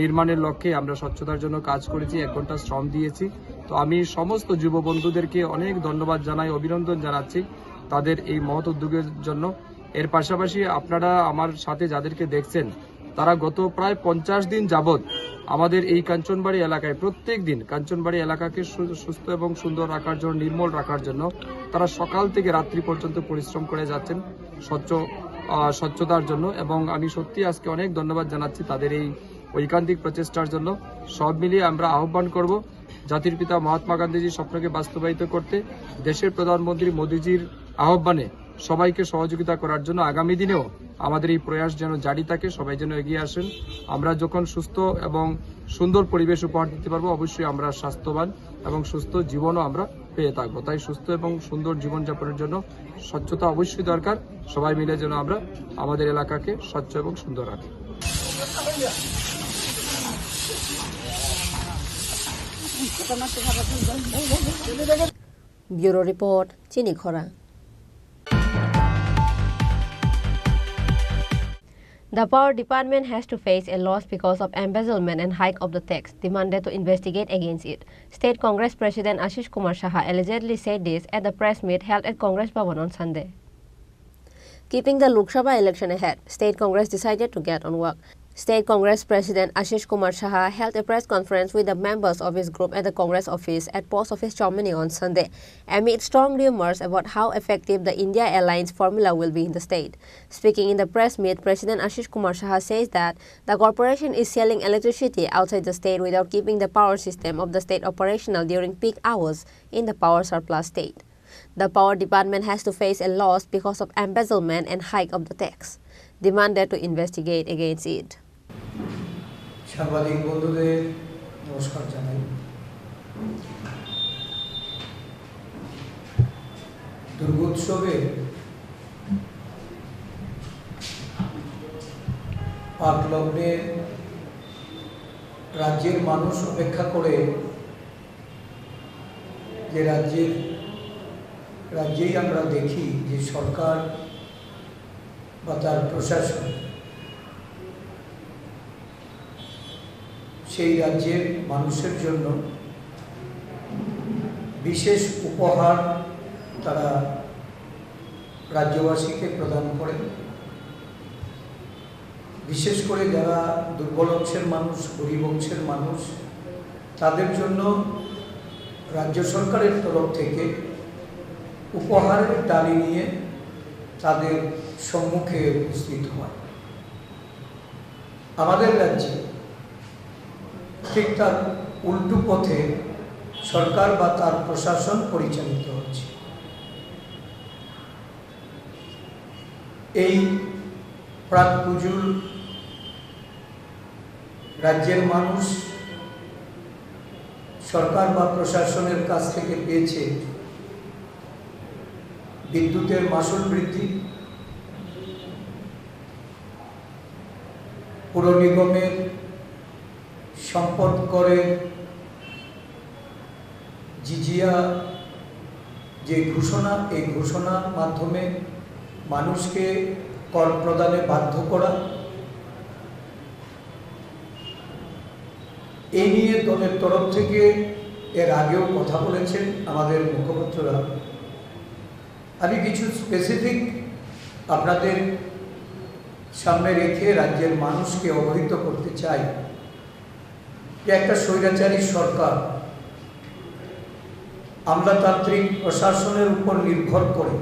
[SPEAKER 12] নির্মাণের লক্ষ্যে আমরা স্বচ্ছতার জন্য কাজ করেছি, 1 ঘন্টা শ্রম দিয়েছি। তো আমি সমস্ত যুব বন্ধুদেরকে অনেক ধন্যবাদ জানাই, অভিনন্দন জানাচ্ছি তাদের এই মহৎ উদ্যোগের জন্য। এর পাশাপাশি আপনারা আমার সাথে যাদেরকে দেখছেন তারা গত প্রায় 50 দিন যাবৎ আমাদের এই কাঞ্চনবাড়ি এলাকায় প্রত্যেক দিন কাঞ্চনবাড়ি এলাকাকে সুস্থ এবং সুন্দর রাখার জন্য, নির্মল রাখার জন্য তারা সকাল থেকে রাত্রি পর্যন্ত পরিশ্রম করে যাচ্ছেন স্বচ্ছতার জন্য। এবং আমি সত্যি আজকে অনেক ধন্যবাদ জানাচ্ছি তাদের এই ঐকান্তিক প্রচেষ্টার জন্য। সব মিলিয়ে আমরা আহ্বান করব জাতির পিতা মহাত্মা গান্ধীজির স্বপ্নকে বাস্তবায়িত করতে দেশের প্রধানমন্ত্রী মোদীজির আহ্বানে সবাইকে সহযোগিতা করার জন্য। আগামী দিনেও আমাদের এই প্রয়াস যেন জারি থাকে, সবাই যেন এগিয়ে আসেন। আমরা যখন সুস্থ এবং সুন্দর পরিবেশ উপহার দিতে পারবো, অবশ্যই আমরা স্বাস্থ্যবান এবং সুস্থ জীবনও আমরা পেয়ে থাকবো। তাই সুস্থ এবং সুন্দর জীবনযাপনের জন্য স্বচ্ছতা অবশ্যই দরকার। সবাই মিলে যেন আমরা আমাদের এলাকাকে স্বচ্ছ এবং সুন্দর রাখি।
[SPEAKER 8] Bureau Report, Chini Khorang. The Power Department has to face a loss because of embezzlement and hike of the tax, demanded to investigate against it. State Congress President Ashish Kumar Saha allegedly said this at the press meet held at Congress Bhavan on Sunday. Keeping the Lok Sabha election ahead, State Congress decided to get on work. State Congress President Ashish Kumar Saha held a press conference with the members of his group at the Congress office at Post Office Chaumani on Sunday, amid strong rumors about how effective the India Alliance formula will be in the state. Speaking in the press meet, President Ashish Kumar Saha says that the corporation is selling electricity outside the state without keeping the power system of the state operational during peak hours in the power surplus state. The power department has to face a loss because of embezzlement and hike of the tax, demanded to investigate against it.
[SPEAKER 13] সাংবাদিক বন্ধুদের নমস্কার জানাই। দুর্গোৎসবে পাক লগ্নে রাজ্যের মানুষ অপেক্ষা করে যে রাজ্যেই আমরা দেখি যে সরকার বা তার প্রশাসন সেই রাজ্যের মানুষের জন্য বিশেষ উপহার তারা রাজ্যবাসীকে প্রদান করে। বিশেষ করে যারা দুর্বল অংশের মানুষ, গরিব অংশের মানুষ, তাদের জন্য রাজ্য সরকারের তরফ থেকে উপহারের ডালি নিয়ে তাদের সম্মুখে উপস্থিত হয়। আমাদের রাজ্যে ঠিক তার উল্টো পথে সরকার বা তার প্রশাসন পরিচালিত হচ্ছে। এই প্রাক পুজোর রাজ্যের মানুষ সরকার বা প্রশাসনের কাছ থেকে পেয়েছে বিদ্যুতের মাশুল বৃদ্ধি, পৌর নিগমের সম্পদ করে জিজিয়া যে ঘোষণা, এই ঘোষণার মাধ্যমে মানুষকে কর প্রদানে বাধ্য করা, এই নিয়ে দলের তরফ থেকে এর আগেও কথা বলেছেন আমাদের মুখপাত্ররা। আমি কিছু স্পেসিফিক আপনাদের সামনে রেখে রাজ্যের মানুষকে অবহিত করতে চাই যে একটা স্বৈরাচারী সরকার আমলাতান্ত্রিক প্রশাসনের উপর নির্ভর করে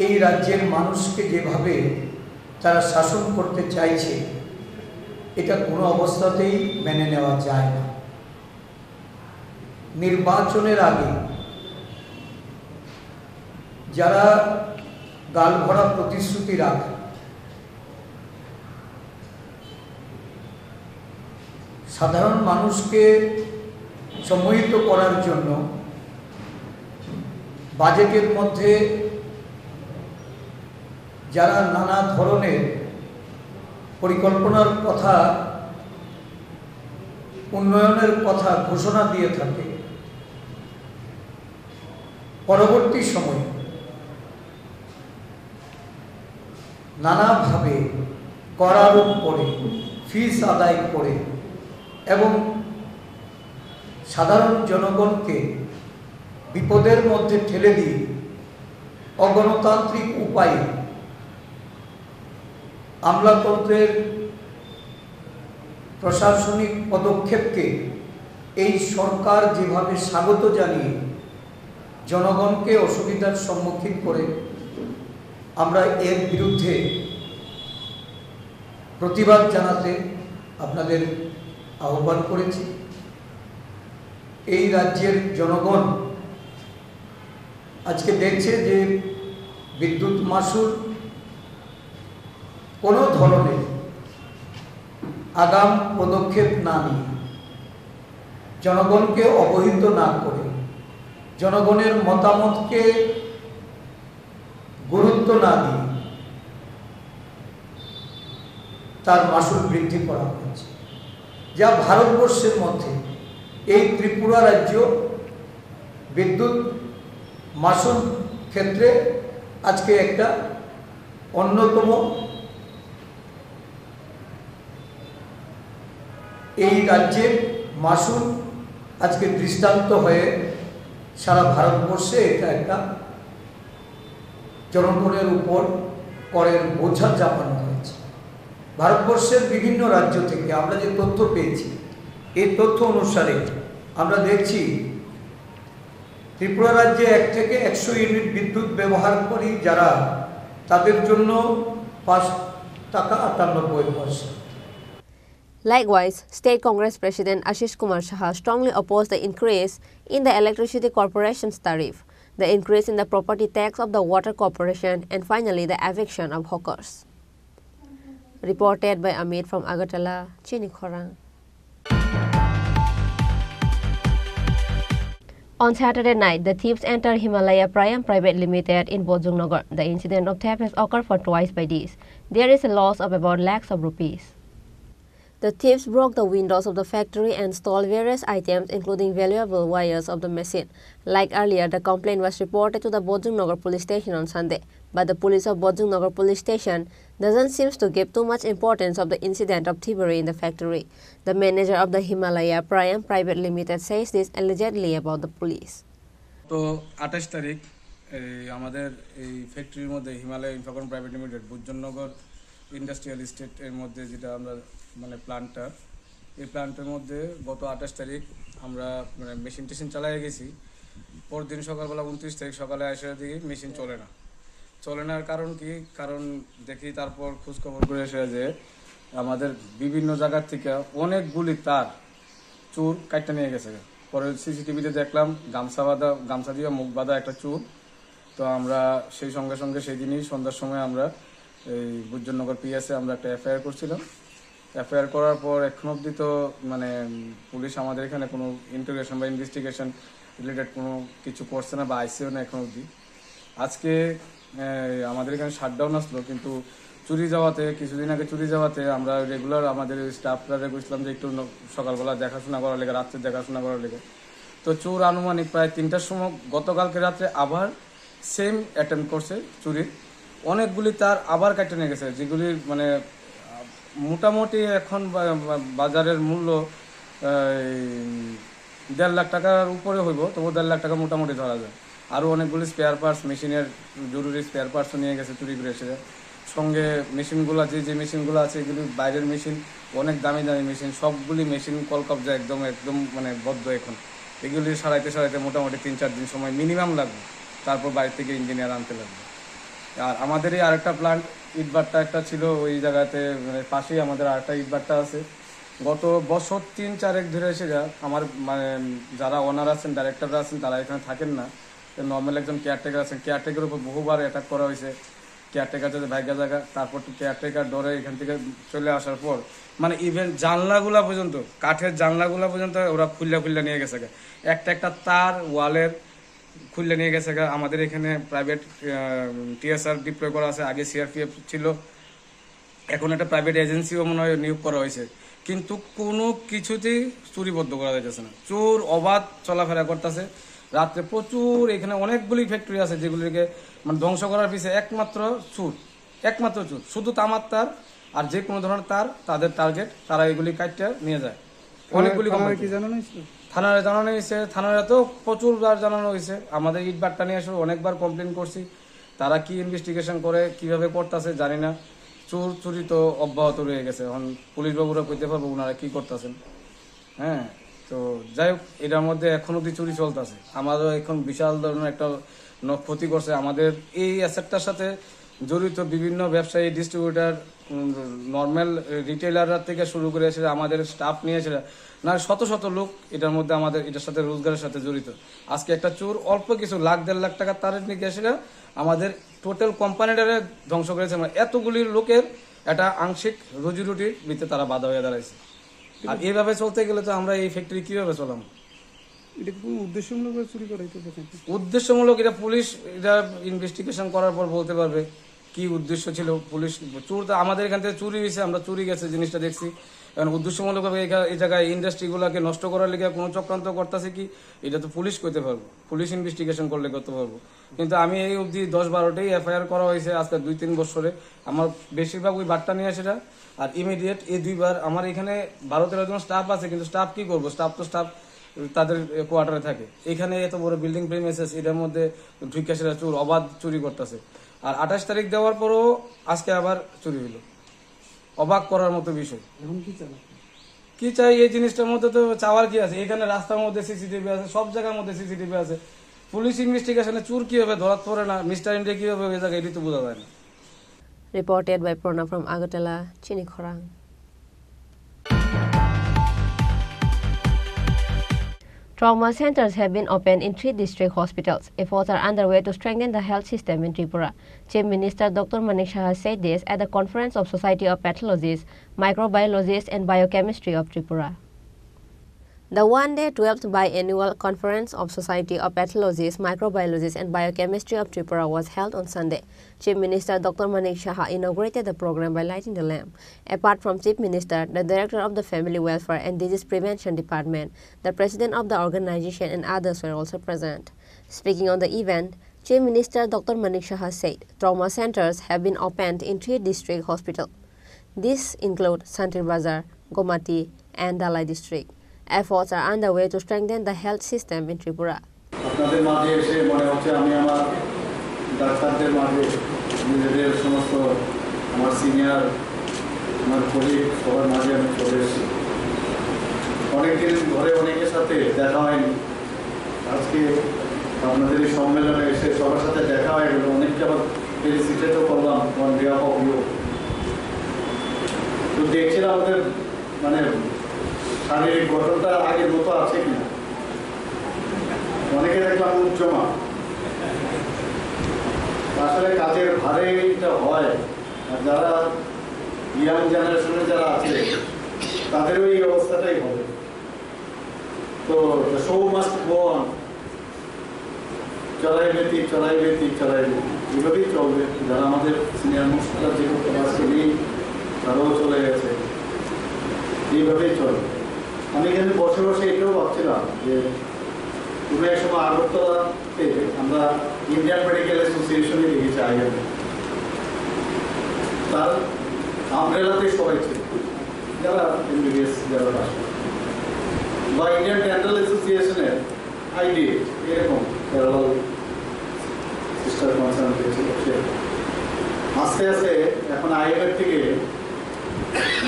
[SPEAKER 13] এই রাজ্যের মানুষকে যেভাবে তারা শাসন করতে চাইছে, এটা কোনো অবস্থাতেই মেনে নেওয়া যায় না। নির্বাচনের আগে যারা গালভরা প্রতিশ্রুতি রাখে, সাধারণ মানুষকে সম্মোহিত করার জন্য বাজেটের মধ্যে যারা নানা ধরনের পরিকল্পনার কথা, উন্নয়নের কথা ঘোষণা দিয়ে থাকে, পরবর্তী সময়ে নানাভাবে কর আরোপ করে, ফিস আদায় করে এবং সাধারণ জনগণকে বিপদের মধ্যে ঠেলে দিয়ে অগণতান্ত্রিক উপায়ে আমলাতন্ত্রের প্রশাসনিক পদক্ষেপকে এই সরকার যেভাবে স্বাগত জানিয়ে জনগণকে অসুবিধার সম্মুখীন করে, আমরা এর বিরুদ্ধে প্রতিবাদ জানাতে আপনাদের আহ্বান করেছি। এই রাজ্যের জনগণ আজকে দেখছে যে বিদ্যুৎ মাশুল কোনো ধরনের আগাম পদক্ষেপ না নিয়ে, জনগণকে অবহিত না করে, জনগণের মতামতকে গুরুত্ব না দিয়ে তার মাশুল বৃদ্ধি করা হয়েছে, যা ভারতবর্ষের মধ্যে এই ত্রিপুরা রাজ্য বিদ্যুৎ মাশুল ক্ষেত্রে আজকে একটা অন্যতম, এই রাজ্যের মাশুল আজকে দৃষ্টান্ত হয়ে সারা ভারতবর্ষে এটা একটা জনগণের উপর করের বোঝা চাপানো হয়েছে। ভারতবর্ষের বিভিন্ন রাজ্য থেকে আমরা যে তথ্য পেয়েছি, এই তথ্য অনুসারে আমরা দেখছি ত্রিপুরা রাজ্যে 1 থেকে 100 ইউনিট বিদ্যুৎ ব্যবহার করি যারা, তাদের জন্য 5 টাকা 98 পয়সা।
[SPEAKER 8] Likewise, State Congress President Ashish Kumar Saha strongly opposed the increase in the Electricity Corporation's tariff, the increase in the property tax of the Water Corporation, and finally the eviction of hawkers. Reported by Amit from Agartala, Chini Khorang. On Saturday night, the thieves entered Himalaya Prayam Private Limited in Bojongnagar. The incident of theft has occurred for twice by this. There is a loss of about lakhs of rupees. The thieves broke the windows of the factory and stole various items, including valuable wires of the machine. Like earlier, the complaint was reported to the Bojongnagar police station on Sunday, but the police of Bojongnagar police station doesn't seem to give too much importance of the incident of thievery in the factory. The manager of the Himalaya Prayam Private Limited says this allegedly about the police.
[SPEAKER 14] তো 28 তারিখ আমাদের এই ফ্যাক্টরির মধ্যে Himalaya ইনফোকন private limited বুজ্জননগর industrial এস্টেটের মধ্যে যেটা আমরা মানে প্ল্যান্টটা এই প্ল্যান্টের মধ্যে গত 28 তারিখ আমরা মানে মেশিন টেশিন চালিয়ে গেছি। পরদিন সকালবেলা 29 তারিখ সকালে এসে দেখি মেশিন চলে না কারণ কি কারণ দেখি তারপর খোঁজ খবর করে এসে যে আমাদের বিভিন্ন জায়গা থেকে অনেকগুলি তার চোর কাটতে নিয়ে গেছে। পরে সিসিটিভিতে দেখলাম গামছা দিয়ে মুখ বাঁধা একটা চোর। তো আমরা সেই সঙ্গে সঙ্গে সেই দিনই সন্ধ্যার সময় আমরা এই বুজ্জননগর পিএসএ আমরা একটা এফআইআর করছিলাম। এফআইআর করার পর এখন অবধি তো মানে পুলিশ আমাদের এখানে কোনো ইন্টারোগেশন বা ইনভেস্টিগেশন রিলেটেড কোনো কিছু করছে না বা আইসিও না এখন অবধি। আজকে আমাদের এখানে শাটডাউন আসলো, কিন্তু কিছুদিন আগে চুরি যাওয়াতে আমরা রেগুলার আমাদের স্টাফরা বলছিলাম যে একটু সকালবেলা দেখাশোনা করার লেগে, রাত্রে দেখাশোনা করার লেগে। তো চোর আনুমানিক প্রায় 3টার সময় গতকালকে রাত্রে আবার সেম অ্যাটেম্প করছে চুরির। অনেকগুলি তার আবার কেটে নিয়ে গেছে, যেগুলির মানে মোটামুটি এখন বাজারের মূল্য 1.5 লাখ টাকার উপরে হইব, তবু 1.5 লাখ টাকা মোটামুটি ধরা যায়। আরও অনেকগুলি স্পেয়ার পার্টস, মেশিনের জরুরি স্পেয়ার পার্টসও নিয়ে গেছে চুরি করে এসে। সঙ্গে মেশিনগুলো যে মেশিনগুলো আছে এগুলি বাইরের মেশিন, অনেক দামি মেশিন, সবগুলি মেশিন কলকবজা একদম মানে বদ্ধ। এখন এগুলি সারাইতে মোটামুটি 3-4 দিন সময় মিনিমাম লাগবে, তারপর বাইরে থেকে ইঞ্জিনিয়ার আনতে লাগবে। আর আমাদের এই আরেকটা প্ল্যান্ট ইটভাট্টা একটা ছিল ওই জায়গাতে, মানে পাশেই আমাদের আরেকটা ইটভাট্টা আছে। গত বছর 3-4 ধরে এসে আমার মানে যারা ওনার আছেন, ডাইরেক্টররা আছেন, তারা এখানে থাকেন না, নর্মাল একজন কেয়ারটেকার আছেন। কেয়ারটেকার উপর বহুবার অ্যাটাক করা হয়েছে। কেয়ারটেকার যাতে ভাগ্যা জায়গা, তারপর কেয়ারটেকার ডরে এখান থেকে চলে আসার পর মানে ইভেন জানলাগুলা পর্যন্ত, কাঠের জানলাগুলা পর্যন্ত ওরা খুললা নিয়ে গেছে। একটা তার ওয়ালের খুললে নিয়ে গেছে। আমাদের এখানে প্রাইভেট টিএসআর ডিপ্লয় করা আছে, আগে সিআরপিএফ ছিল, এখন একটা প্রাইভেট এজেন্সিও মনে হয় নিয়োগ করা হয়েছে, কিন্তু কোনো কিছুতেই চুরিবদ্ধ করা যাইতেছে না। চোর অবাধ চলাফেরা করতেছে রাত্রে প্রচুর। এখানে অনেকগুলি ফ্যাক্টরি আছে যেগুলিকে মানে ধ্বংস করার পিছিয়ে একমাত্র চোর, শুধু তামার তার আর যে কোনো ধরনের তার তাদের টার্গেট, তারা এগুলি কাটতে নিয়ে যায়। অনেকগুলি থানায় জানানো হয়েছে, থানায় তো প্রচুরবার জানানো হয়েছে। আমাদের ইটভাট্টা নিয়ে এসে অনেকবার কমপ্লেন করছি, তারা কি ইনভেস্টিগেশন করে কিভাবে করতেছে জানি না। চুরি তো অব্যাহত রয়ে গেছে। এখন পুলিশ বাবুরা কইতে পারবো ওনারা কি করতেছেন। হ্যাঁ, তো যাই হোক, এটার মধ্যে এখন অব্দি চুরি চলতেছে। আমারও এখন বিশাল ধরনের একটা ক্ষতি করছে। আমাদের এই অ্যাসেটটার সাথে জড়িত বিভিন্ন ব্যবসায়ী, ডিস্ট্রিবিউটার, নর্মাল রিটেলাররা থেকে শুরু করে এসে আমাদের স্টাফ নিয়ে এসে না শত শত লোক এটার মধ্যে আমাদের এটার সাথে রোজগারের সাথে জড়িত। আজকে একটা চোর অল্প কিছু 1.5 লাখ টাকা তারের নিয়ে এসে আমাদের টোটাল কোম্পানিটারে ধ্বংস করেছে। মানে এতগুলি লোকের একটা আংশিক রুজি রুটির ভিতরে তারা বাধা হয়ে দাঁড়াইছে। আর এইভাবে চলতে গেলে তো আমরা এই ফ্যাক্টরি কিভাবে চলাম? উদ্দেশ্যমূলক এটা পুলিশ এটা ইনভেস্টিগেশন করার পর বলতে পারবে কি উদ্দেশ্য ছিল। পুলিশ চোর তো আমাদের এখান থেকে চুরি হয়েছে, আমরা চুরি গেছে জিনিসটা দেখছি। কারণ উদ্দেশ্যমূলকভাবে এই জায়গায় ইন্ডাস্ট্রিগুলোকে নষ্ট করার লেগে কোনো চক্রান্ত করতেছে কি, এটা তো পুলিশ করতে পারবো, পুলিশ ইনভেস্টিগেশন করলে করতে পারবো। কিন্তু আমি এই অবধি 10-12টাই এফআইআর করা হয়েছে আজকে 2-3 বছরে। আমার বেশিরভাগ ওই বাট্টা নিয়ে আসে। আর ইমিডিয়েট এই 2বার আমার এখানে 12-13 জন স্টাফ আছে, কিন্তু স্টাফ কি করবো, স্টাফ তাদের কোয়ার্টারে থাকে। এখানে এত বড় বিল্ডিং প্রেমিসেস, এটার মধ্যে ঢুকে সেটা চোর অবাধ চুরি করতেছে। আর 28 তারিখ দেওয়ার পরও আজকে আবার চুরি হলো, অবাক করার মতো বিষয়। কি চাই এই জিনিসটার মধ্যে? তো চাওয়ার কি আছে? এখানে রাস্তার মধ্যে সিসিটিভি আছে, সব জায়গার মধ্যে সিসিটিভি আছে। পুলিশ ইনভেস্টিগেশনে চোর কিভাবে ধরা পড়ে না, মিস্টার ইন্ডিয়া কিভাবে ওই জায়গায়, এটি তো বোঝা যায় না।
[SPEAKER 8] Reported by Prona from Agartala, Chini Khorang. Trauma centers have been opened in 3 district hospitals. Efforts are underway to strengthen the health system in Tripura. Chief Minister Dr. Manik Saha said this at the conference of Society of Pathologists, Microbiologists and Biochemistry of Tripura. The one-day 12th biannual conference of Society of Pathologists, Microbiologists and Biochemistry of Tripura was held on Sunday. Chief Minister Dr. Manik Saha inaugurated the program by lighting the lamp. Apart from Chief Minister, the Director of the Family Welfare and Disease Prevention Department, the President of the organization and others were also present. Speaking on the event, Chief Minister Dr. Manik Saha said trauma centers have been opened in 3 district hospitals. These include Santri Bazar, Gomati and Dalai district. Efforts are underway to strengthen the health system in Tripura.
[SPEAKER 11] আপনাদের মাঝে এসে মনে হচ্ছে আমি আমার ডাক্তারদের মাঝে নিজেদের সমস্ত আমার সিনিয়র আমার কলিগ সবার মাঝে আমি চলে এসেছি। অনেকদিন ধরে অনেকের সাথে দেখা হয়নি, আজকে আপনাদের এই সম্মেলনে এসে সবার সাথে দেখা হয়ে গেল, অনেককে আবার ফেলিসিটেটও করলাম অন বিহাফ অফ ইউ। তো দেখছিলাম আমাদের মানে শারীরিক গঠনটা আগের মতো আছে কিনা। অনেকে দেখলাম উচ্চমা, আসলে কাজের ভারে এটা হয়। আর যারা ইয়াং জেনারেশনের যারা আছে তাদেরও এই অবস্থাটাই হবে। তো শো মাস্ট গো অন, চলাইবেতি এভাবেই চলবে। যারা আমাদের সিনিয়র মোস্টরা যে ক্লাসে নেই তারাও চলে গেছে, এইভাবেই চলবে। আমি এখানে বসে বসে এটাও ভাবছিলাম যে তুমি এক সময় আগরতলাতে আমরা ইন্ডিয়ান মেডিকেল অ্যাসোসিয়েশনে দেখেছি আগে, তার আমব্রেলাতে সবাই ছিল যারা এমবিবিএস যারা আসে, বা ইন্ডিয়ান ডেন্টাল অ্যাসোসিয়েশনের আইডি এরকম প্যারালাল সিস্টার কনসার্ন হয়েছিল। আস্তে আস্তে এখন আইএমএফ থেকে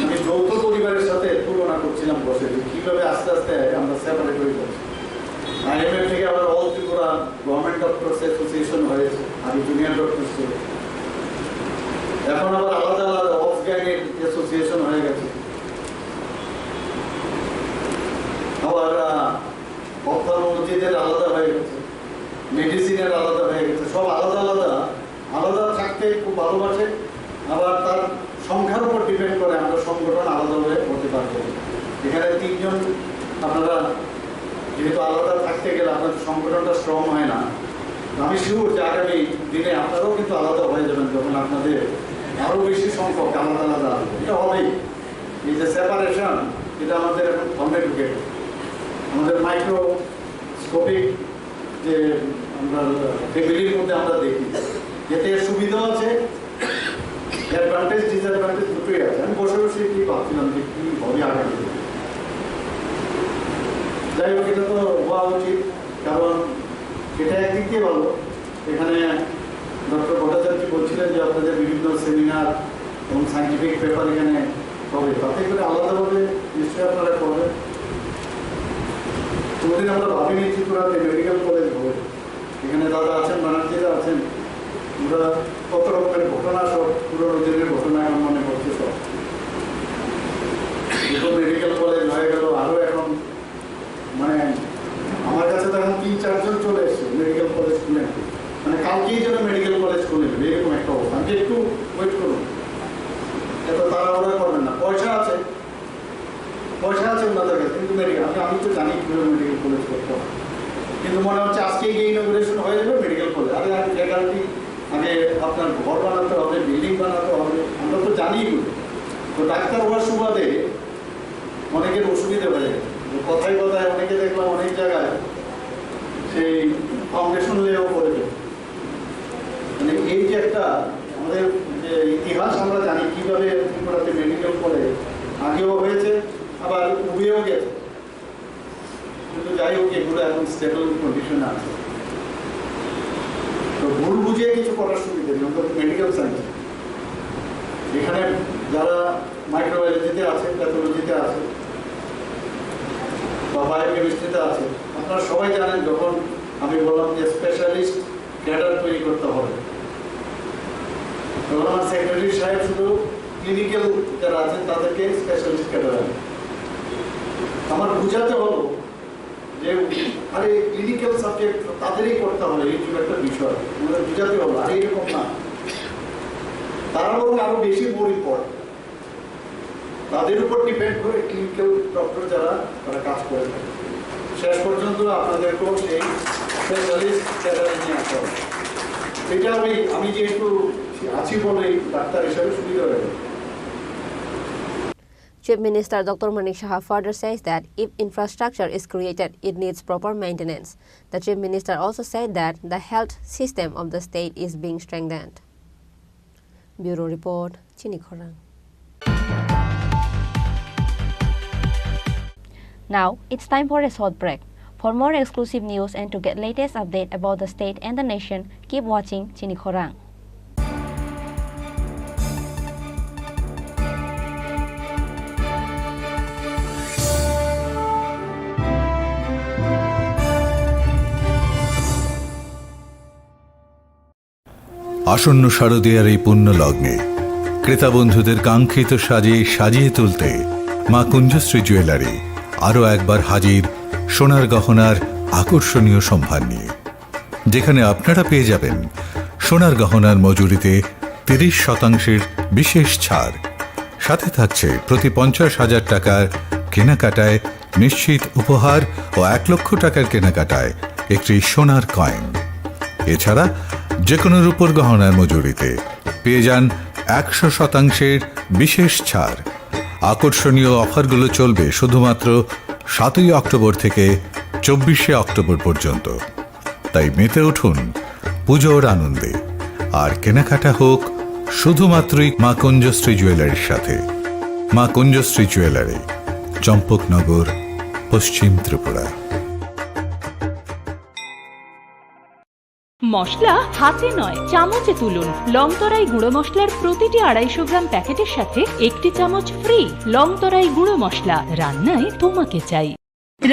[SPEAKER 11] আমি যৌথ পরিবারের সাথে তুলনা করছিলাম বসে যে কীভাবে আস্তে আস্তে আমরা সেপারেট হয়ে যাচ্ছি। আইএমএফ থেকে আবার all Tripura government doctors association হয়েছে, আগে জুনিয়র ডক্টর ছিল, এখন আবার আলাদা আলাদা অফ গ্যাংয়ের অ্যাসোসিয়েশন হয়ে গেছে, আবার অপথলমোলজিদের আলাদা হয়ে গেছে, মেডিসিনের আলাদা হয়ে গেছে। সব আলাদা আলাদা আলাদা থাকতে খুব ভালোবাসে, আবার তার সংখ্যার উপর ডিপেন্ড করে আমরা সংগঠন আলাদাভাবে হতে পারবো। এখানে 3 জন আপনারা যেহেতু আলাদা থাকতে গেলে আপনাদের সংগঠনটা স্ট্রং হয় না। আমি শিওর যে আগামী দিনে আপনারাও কিন্তু আলাদা হয়ে যাবেন যখন আপনাদের আরও বেশি সংখ্যক আলাদা আলাদা এটা হবেই। এই যে সেপারেশন এটা আমাদের এখন ফর্মে ঢুকে আমাদের মাইক্রোস্কোপিক যে আমরা ফ্যামিলির মধ্যে আমরা দেখি, এতে সুবিধা আছে, অ্যাডভান্টেজ ডিসঅ্যাডভান্টেজ দুটোই আছে। আমি বসে বসে কি ভাবছিলাম যে কি হবে আগামী। যাই হোক, এটা তো হওয়া উচিত, কারণ এটা একদিক দিয়ে ভালো। এখানে ডক্টর ভট্টাচার্য বলছিলেন যে আপনাদের বিভিন্ন সেমিনার এবং সাইন্টিফিক পেপার এখানে হবে, তাতে করে আলাদাভাবে নিশ্চয়ই আপনারা করবেন। কোনোদিন আমরা ভাবিনি ত্রিপুরাতে মেডিকেল কলেজ হবে। এখানে দাদা আছেন, ব্যানার্জিরা আছেন, আমরা কত রকমের ঘটনা, সব পুরোনো দিনের ঘটনা এখন মনে করছে। সব দুটো মেডিকেল কলেজ হয়ে গেল, আরও এখন মানে আমার কাছে তো এখন 3-4 জন চলে এসছে মেডিকেল কলেজ খুলে, মানে কালকেই যেন মেডিকেল কলেজ খুলে নেবে এরকম একটা অবস্থা। আমি একটু ওয়েট করুন, এত তাড়াহুড়া করবেন না। পয়সা আছে ওনাদের কাছে, কিন্তু মেডিকেল আমি তো জানি কীভাবে মেডিকেল কলেজ করতে হবে, কিন্তু মনে হচ্ছে আজকে গিয়ে ইনগুরেশন হয়ে যাবে মেডিকেল কলেজ। আগে ফ্যাকাল্টি, আগে আপনার ঘর বানাতে হবে, বিল্ডিং বানাতে হবে, আমরা তো জানি। তো ডাক্তার হওয়ার সুবাদে অনেকের অসুবিধা হয়ে যায়। কথায় কথায় অনেকে দেখলাম অনেক জায়গায় সেই ফাউন্ডেশন লেও করে দেয়। মানে এই যে একটা আমাদের যে ইতিহাস আমরা জানি কীভাবে ত্রিপুরাতে মেডিকেল কলেজ আগেও হয়েছে, আবার উবেও গেছে, কিন্তু যাই হোক এগুলো এখন স্টেবল কন্ডিশনে আছে। তো ভুল বুঝিয়ে কিছু করার সুবিধা নেই, অন্তত মেডিকেল সায়েন্স। এখানে যারা মাইক্রোবায়োলজিতে আছে, প্যাথোলজিতে আছে বা বায়োকেমিস্ট্রিতে আছে, আপনারা সবাই জানেন যখন আমি বললাম যে স্পেশালিস্ট ক্যাডার তৈরি করতে হবে, তখন আমার সেক্রেটারি সাহেব শুধু ক্লিনিক্যাল যারা আছেন তাদেরকে স্পেশালিস্ট ক্যাডার আছে। আমার বুঝাতে হলো
[SPEAKER 9] যে আরে ক্লিনিক্যাল সাবজেক্ট তাদেরই করতে হবে এইরকম একটা বিষয় ওদের বুঝাতে হবে আর এরকম না তারা বরং আরো বেশি মোর ইম্পর্টেন্ট তাদের উপর ডিপেন্ড করে ক্লিনিক্যাল ডক্টর যারা তারা কাজ করে থাকে শেষ পর্যন্ত আপনাদেরকেও সেই স্পেশালিস্ট ক্যাডারে নিয়ে আসতে হবে এটা আমি যেহেতু আছি বলে ডাক্তার হিসাবে সুবিধা হয়ে যাবে।
[SPEAKER 8] Chief Minister Dr. Manik Shah further says that if infrastructure is created, it needs proper maintenance. The Chief Minister also said that the health system of the state is being strengthened. Bureau Report, Chini Khorang. Now, it's time for a short break. For more exclusive news and to get latest update about the state and the nation, keep watching Chini Khorang.
[SPEAKER 4] আসন্ন শারদীয়ার এই পুণ্য লগ্নে ক্রেতা বন্ধুদের কাঙ্ক্ষিত সাজে সাজিয়ে তুলতে মা কুঞ্জশ্রী জুয়েলারি আরও একবার হাজির সোনার গহনার আকর্ষণীয় সম্ভার নিয়ে, যেখানে আপনারা পেয়ে যাবেন সোনার গহনার মজুরিতে 30% বিশেষ ছাড়, সাথে থাকছে প্রতি 50,000 টাকার কেনাকাটায় নিশ্চিত উপহার ও 1 লক্ষ টাকার কেনাকাটায় একটি সোনার কয়েন। এছাড়া যে কোনো রূপোর গহনার মজুরিতে পেয়ে যান 100% বিশেষ ছাড়। আকর্ষণীয় অফারগুলো চলবে শুধুমাত্র 7 অক্টোবর থেকে 24 অক্টোবর পর্যন্ত। তাই মেতে উঠুন পুজোর আনন্দে, আর কেনাকাটা হোক শুধুমাত্রই মা কুঞ্জশ্রী জুয়েলারির সাথে। মা কুঞ্জশ্রী জুয়েলারি, চম্পকনগর, পশ্চিম ত্রিপুরা।
[SPEAKER 5] মশলা হাতে নয় চামচে তুলুন। লংতরাই গুঁড়ো মশলার প্রতিটি 250 গ্রাম প্যাকেটের সাথে 1টি চামচ ফ্রি। লংতরাই গুঁড়ো মশলা, রান্নায় তোমাকে চাই।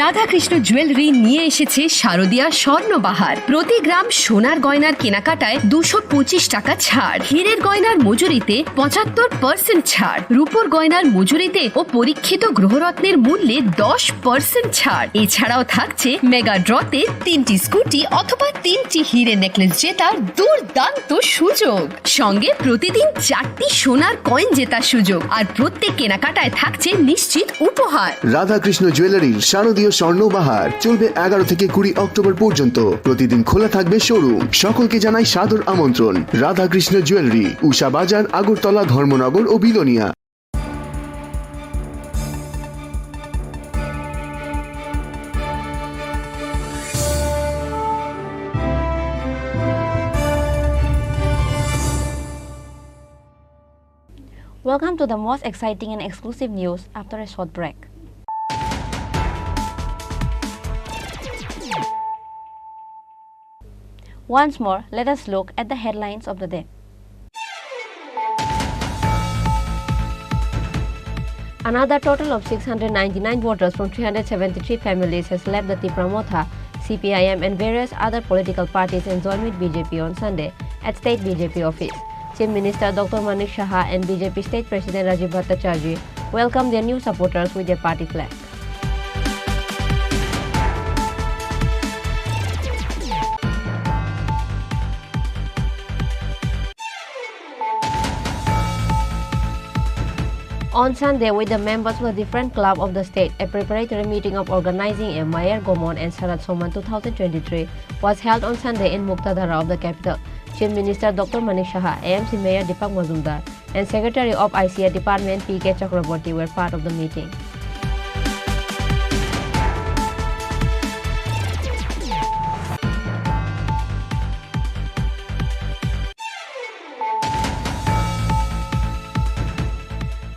[SPEAKER 1] রাধাকৃষ্ণ জুয়েলারি নিয়ে এসেছে শারদীয়া স্বর্ণবাহার। প্রতি গ্রাম সোনার গয়নার কেনাকাটায় 225 টাকা ছাড়। হীরের গয়নার মজুরিতে 75% ছাড়। রূপোর গয়নার মজুরিতে ও পরীক্ষিত গ্রহরত্নের মূল্যে 10% ছাড়। এছাড়াও থাকছে মেগা ড্রতে 3টি স্কুটি অথবা 3টি হিরে নেকলেস জেতার দুর্দান্ত সুযোগ। সঙ্গে প্রতিদিন 4টি সোনার কয়েন জেতার সুযোগ, আর প্রত্যেক কেনাকাটায় থাকছে নিশ্চিত উপহার।
[SPEAKER 2] রাধাকৃষ্ণ জুয়েলারির শারদীয় স্বর্ণবাহার চলবে 11 থেকে 20 অক্টোবর পর্যন্ত। প্রতিদিন খোলা থাকবে শোরুম। সকলকে জানাই সাদর আমন্ত্রণ। রাধাকৃষ্ণ জুয়েলারি, উষা বাজার, আগরতলা, ধর্মনগর ও Belonia.
[SPEAKER 8] Welcome to the most exciting and exclusive news after a short break. Once more, let us look at the headlines of the day. Another total of 699 voters from 373 families has left the Tripura Motha, CPIM and various other political parties and joined with BJP on Sunday at State BJP office. Chief Minister Dr. Manik Shah and BJP State President Rajiv Bhattacharjee welcomed their new supporters with their party flag. On Sunday, with the members of the different club of the state, a preparatory meeting of organizing a Mayer Gomon and Sarat Soman 2023 was held on Sunday in Muktadhara of the capital. Chief Minister Dr. Manik Shah, AMC Mayor Deepak Mazumdar, and Secretary of ICA Department P.K. Chakraborty were part of the meeting.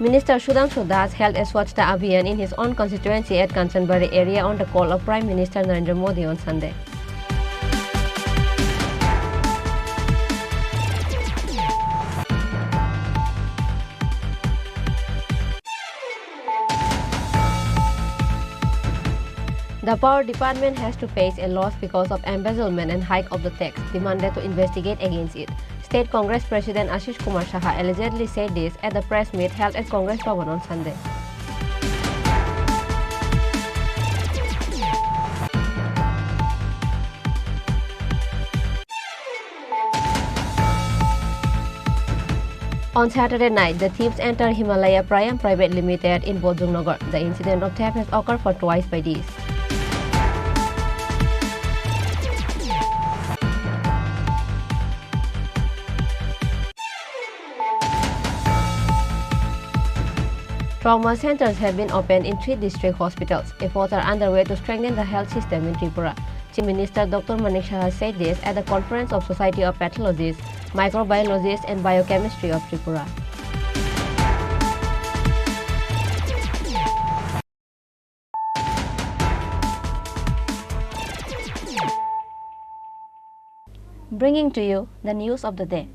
[SPEAKER 8] Minister Sudhanshu Das held a Swachhta Abhiyan in his own constituency at Kanchanbari area on the call of Prime Minister Narendra Modi on Sunday. The Power Department has to face a loss because of embezzlement and hike of the tax, demanded to investigate against it. State Congress President Ashish Kumar Saha allegedly said this at the press meet held at Congress Bhavan on Sunday. On Saturday night, the thieves entered Himalaya Prime Private Limited in Bojongnagar. The incident of theft has occurred for twice by these. Trauma centers have been opened in 3 district hospitals. Efforts are underway to strengthen the health system in Tripura. Chief Minister Dr. Manik Shah said this at the conference of Society of Pathologists, Microbiologists and Biochemistry of Tripura. Bringing to you the news of the day.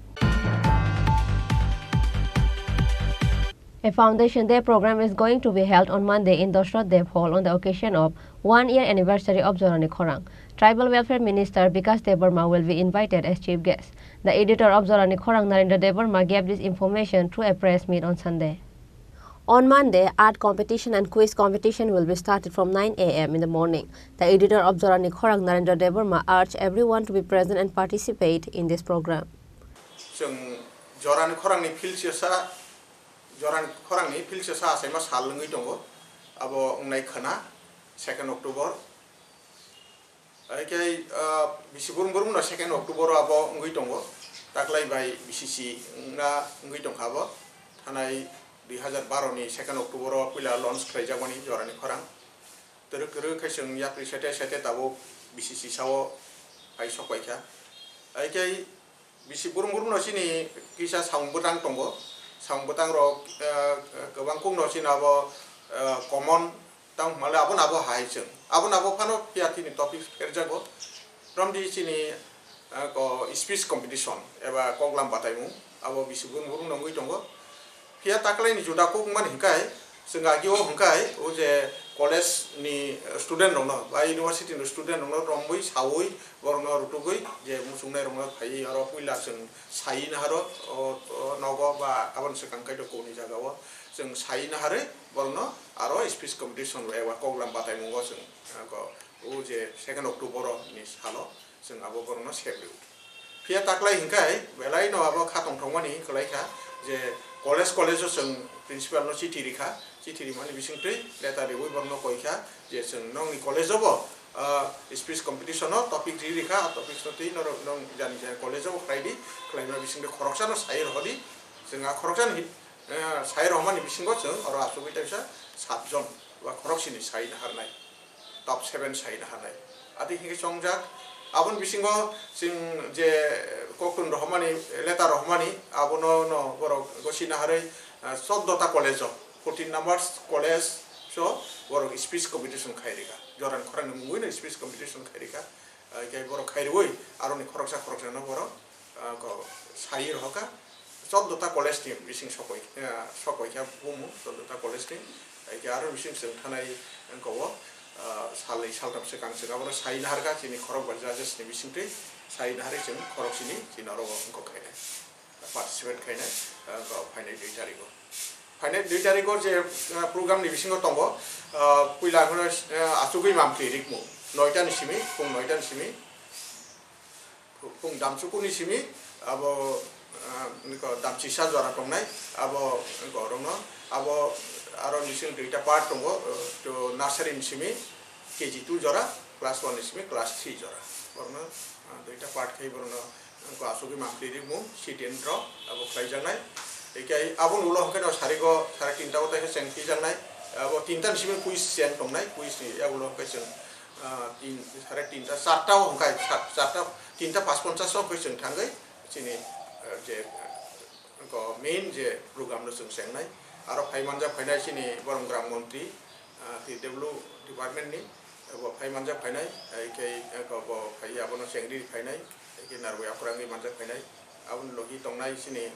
[SPEAKER 8] A Foundation Day program is going to be held on Monday in Dashrath Dev Hall on the occasion of 1-year anniversary of Chini Khorang. Tribal Welfare Minister Bikas Debarma will be invited as chief guest. The editor of Chini Khorang, Narendra Debarma, gave this information through a press meet on Sunday. On Monday, art competition and quiz competition will be started from 9 a.m. in the morning. The editor of Chini Khorang, Narendra Debarma, urged everyone to be present and participate in this program.
[SPEAKER 15] Chini Khorang ni pilse sa asema salungi tongo abo ngai khana 2 October ai bisiburum burum no 2 October abo ngai tongo taklai bai BCC nga ngai tong khabo thanai 2012 ni 2 October pila launch khaijamani Chini Khorang teruk khaisung yakri sete tabo BCC sawo ai sokoikha ai kai bisiburum burum no sini kisa saungbutang tongo Sambutang ro kebangkung no sini abo common tang malah abon abo haijeng abon abo pano piati ni topik kerja go rom di sini ko speech competition eba koglam bataimu abo bisigun burung nongoi tongo pia taklai ni juda ko man hingkai sengagi o hingkai o je college ni student rongno ba university ni student rongno romboi sawoi borno rutugoi je musungnai rongno phai aro puila seng sai na haro nogo ba abon sekang kai to ko ni jaga o seng sai na hare borno aro speech competition ewa koglam batai mungo seng ko o je 2 October ni halo seng abo borno sebriu pia taklai hingkai belai no abo khatong thongmani klai kha je college seng principal no chithi rikha chithi mani bisingtei leta rewi borno koikha je seng nong ni college obo speech competition no topic ri rikha topic soti no nong jani je college obo friday klaima bisingte khoroksa no sair hodi senga khoroksa ni sair homani bisingo seng oro asubi taisa 7 jon ba khoroksini sai na harnai top 7 sai na harnai ati hingi songjak abon bisingo sing je kokun rohmani leta rohmani abono no boro gosina hare 14 ta college 14 numbers college so boro speech competition khairika Chini Khorang mungui na speech competition khairika kai boro khairoi aroni khoroksa no boro ko sai rohka 14 ta college ni bising sokoi kha bumu 14 ta college ni kai aro bising seng thanai ko salai saltam sekang segaboro sai na harga Chini Khorang bajajes ni bisingte sai na hari seng khorok sini chinaro ko khaina participate khaina ko final 2 tariko final 2 tariko je program ni bisingo tongo puila khono asugui mamkli rikmu 9 ta ni simi pung 9 ta ni simi pung damsuku ni simi abo ko damchisa jora tongnai abo ko rono abo aro nising 2 ta part tongo to nursery ni simi KG 2 jora class 1 ni simi class 3 jora borno 2 ta part khai borno ko asugui mamkli rikmu sit and drop abo khai janai ekai abon ulo hokeno sarigo sara 3 ta ota seng ki janai abo 3 ta simi quiz sen tongnai quiz ni ya ulo kaisen 3 sara 3 ta 7 ta hongkai 7 ta 3 ta 550 so question thangai Chini je ko main je program no seng nai aro phaimanja phainai Chini Borom Gram Mantri TW department ni abo phaimanja phainai ekai ko bo phai abono sengri phainai ekai narwe akrangi manja phainai abon logi tongnai Chini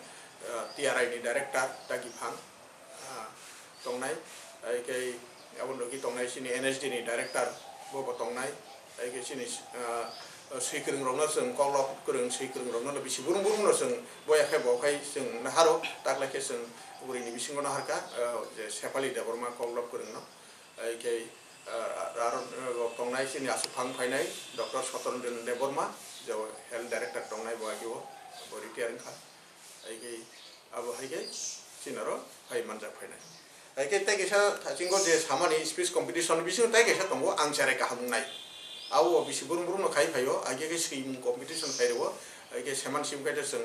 [SPEAKER 15] TRI ni director tagi phang tongnai ekai abon logi tongnai Chini NSD ni director bo tongnai ekai Chini Sikring rongna seng kolok kurang sikring rongna lebih si burung no seng boya khai bo khai seng naharo takla ke seng uri ni bisingo na harka je sepali da borma kolok kurang no ekai aron tongnai Chini asupang phainai Dr. Sotondren Deborma jo health director tongnai bo agio bo retire kha ekai abo haike chinaro hai manjak phainai haike tai kesa thachingo je samani speech competition bisingo tai kesa tongo ang chare ka hamungnai abo bisi burung burung no khai phayo haike ke sim competition khairo haike seman sim kaita seng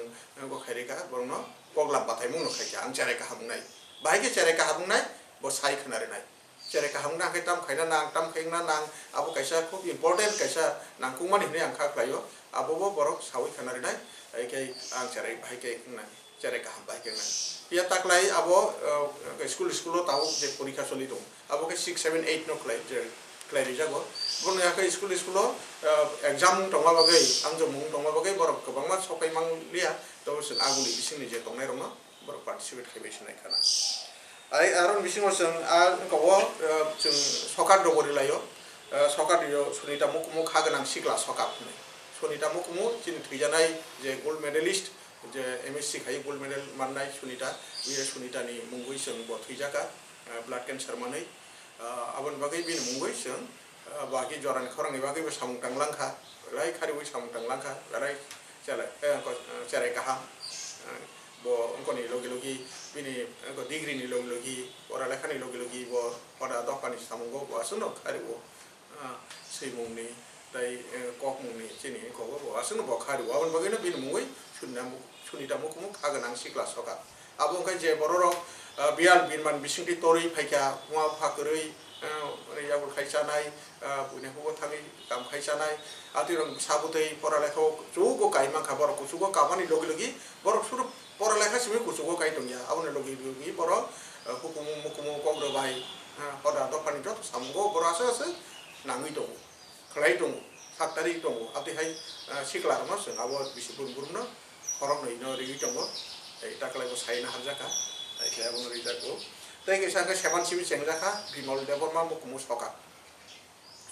[SPEAKER 15] go khaireka borong no poglam bathai mung no khaika ang chare ka hamungnai baike chare ka hamungnai bo sai khanare nai cere kaham na ketam khaina nang tam khaina nang abo kaisa khub important kaisa nangkungmani hne angkha khlaio abo bo borok sawi khanari nai ai ang cere bhai ke nai cere kaham bhai ke nai pia taklai abo school tau je porikha choli dong abo ke 6 7 8 no khlai je khlai rijago bon ya ke school exam tongma bagai ang jo mung tongma bagai borok kobangma sokai mang lia to sing aguli bising ni je tongnai rongma borok participate khaibe sinai khana ai aron bisingo sing ko sing sokar do bori layo sokar yo sunita mukmu khaganang sikla sokap ne sunita mukmu chin thijanai je gold medalist je MSc khai gold medal mannai sunita sunita ni mungui sing bo thijaka blood cancer manai abon bagai bin mungui sing bagi joran khorang ni bagai samung tanglangkha rai khari wi samung tanglangkha rai chala ko chare kaham bo ongkoni logi bini ko degree ni logi ora lekha ni logi bo ora dokani samungo bo asuno khari bo seimung ni dai kok mung ni chini ko bo asuno bo khari bo abon bagina bin mungoi sunita mukmu khaganang sikla soka abon kai je bororo bial binman bisingti tori phaika wa phakroi yagul khaisanai bune hugo thangi kam khaisanai atirong sabutei pora lekho chugo kaima khabar ko chugo kamani logi borok suru pora lekha simi kusugo kai tongya abone logi boro hukumu mukumu kogro bai hoda dopani tot samgo borasa ase nangui tong khlai tong satari tong ati hai siklar ma sing abo bisipun burno khorong nei no rigi tong ei taklai ko saina harjaka ai khe abon ri jako tai ke sanga seman simi sengjaka bimol deborma mukumu soka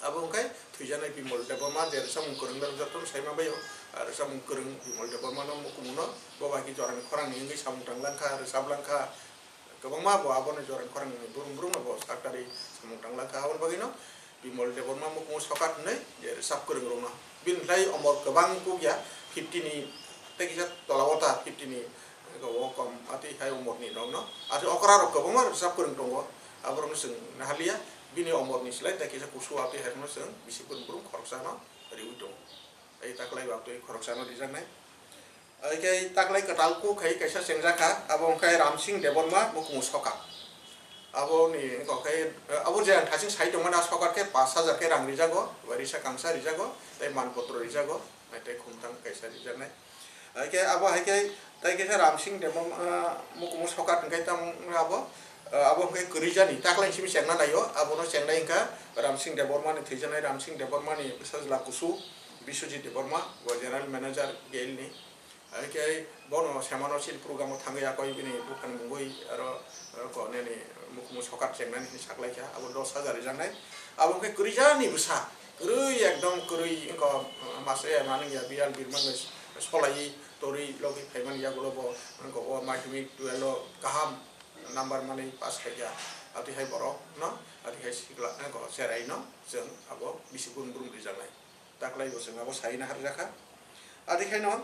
[SPEAKER 15] abong kai thujanai bimol deborma der samung kurang dar jaton saima bayo ar samung kurang bimol deborma no mukumuno bawa ki joran khorang ni ngi samung tanglangkha ar sablangkha kabangma bo abon joran khorang ni burung no bo saktari samung tanglangkha abon bagino bimol deborma mukumu sokat nei der sap kurang rona bin lai omor kabang ku ya 50 ni tekisa tolawata 50 ni ko kom ati hai umur ni dong no ati okra ro kabangma sap kurang tonggo abrong sing nahalia bini omor ni slide ta kisa kusu ati herno seng bisipun burung khoroksana ri uto ai taklai waktu khoroksana di janai ai kai taklai katalku khai kaisa sengjaka abong kai ramsing deborma mukumu soka abo ni ko kai abo je thasing sai tongmana soka ke 5000 ke rang rijago barisa kangsa rijago tai manpotro rijago ai tai khumtang kaisa rijanai ai kai abo hai kai tai kaisa ramsing deborma mukumu soka kai tam abo abo kai kurijani taklai simi sengna nayo abo no sengna ingka ramsing deborma ni thijanai ramsing deborma ni bisajla kusu bisujit deborma wa general manager gel ni ai kai bono semano sil program thangya koi bini bukan mungoi aro ko ne ni mukmu sokat sengna ni saklai kya abo 10000 janai abo kai kurijani busa kurui ekdom kurui ko mase manang ya bial birman solai tori logi phaiman ya golo bo ko mathemik 12 kaham number money pas kerja ati hai borok no ati hai sikla ko serai no jeng abo bisipun burung dijanai taklai bo jeng abo saina harjaka ati hai no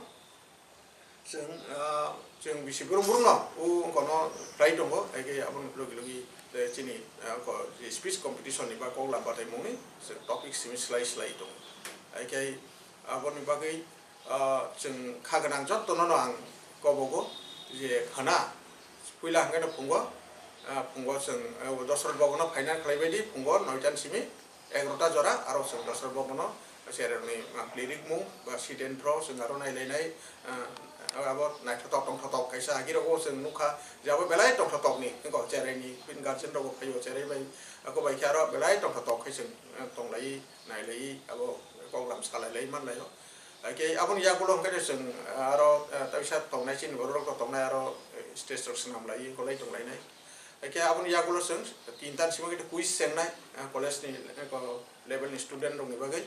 [SPEAKER 15] jeng bisipun burung no kono rai dongo ai ke abon logi chini ko speech competition ni ba ko lamba tai moni topic simi slide dong ai ke abon ni bagai jeng khaganang jot to no ang ko bogo je khana puila hangga punggo sing dosor bogono final khlaibedi punggo 9 simi 11 jora aro sing dosor bogono sereni lirik mu ba siden pro sing aro nai lenai abo nai thotok kaisa agiro ko sing nukha jabo belai thotok ni ko cereni pin garden ro ko phayo cerei bai ko bai kharo belai thotok kai sing tong lai nai lai abo ko lam sala lai man lai ke abon ya gulong ke sing aro taisa tong nai chin borok to tong nai aro stage structure nam lai ko lai tong lai nai ke abon ya gulo sing tintan sima ke quiz seng nai college ni ko level ni student rong ni bagai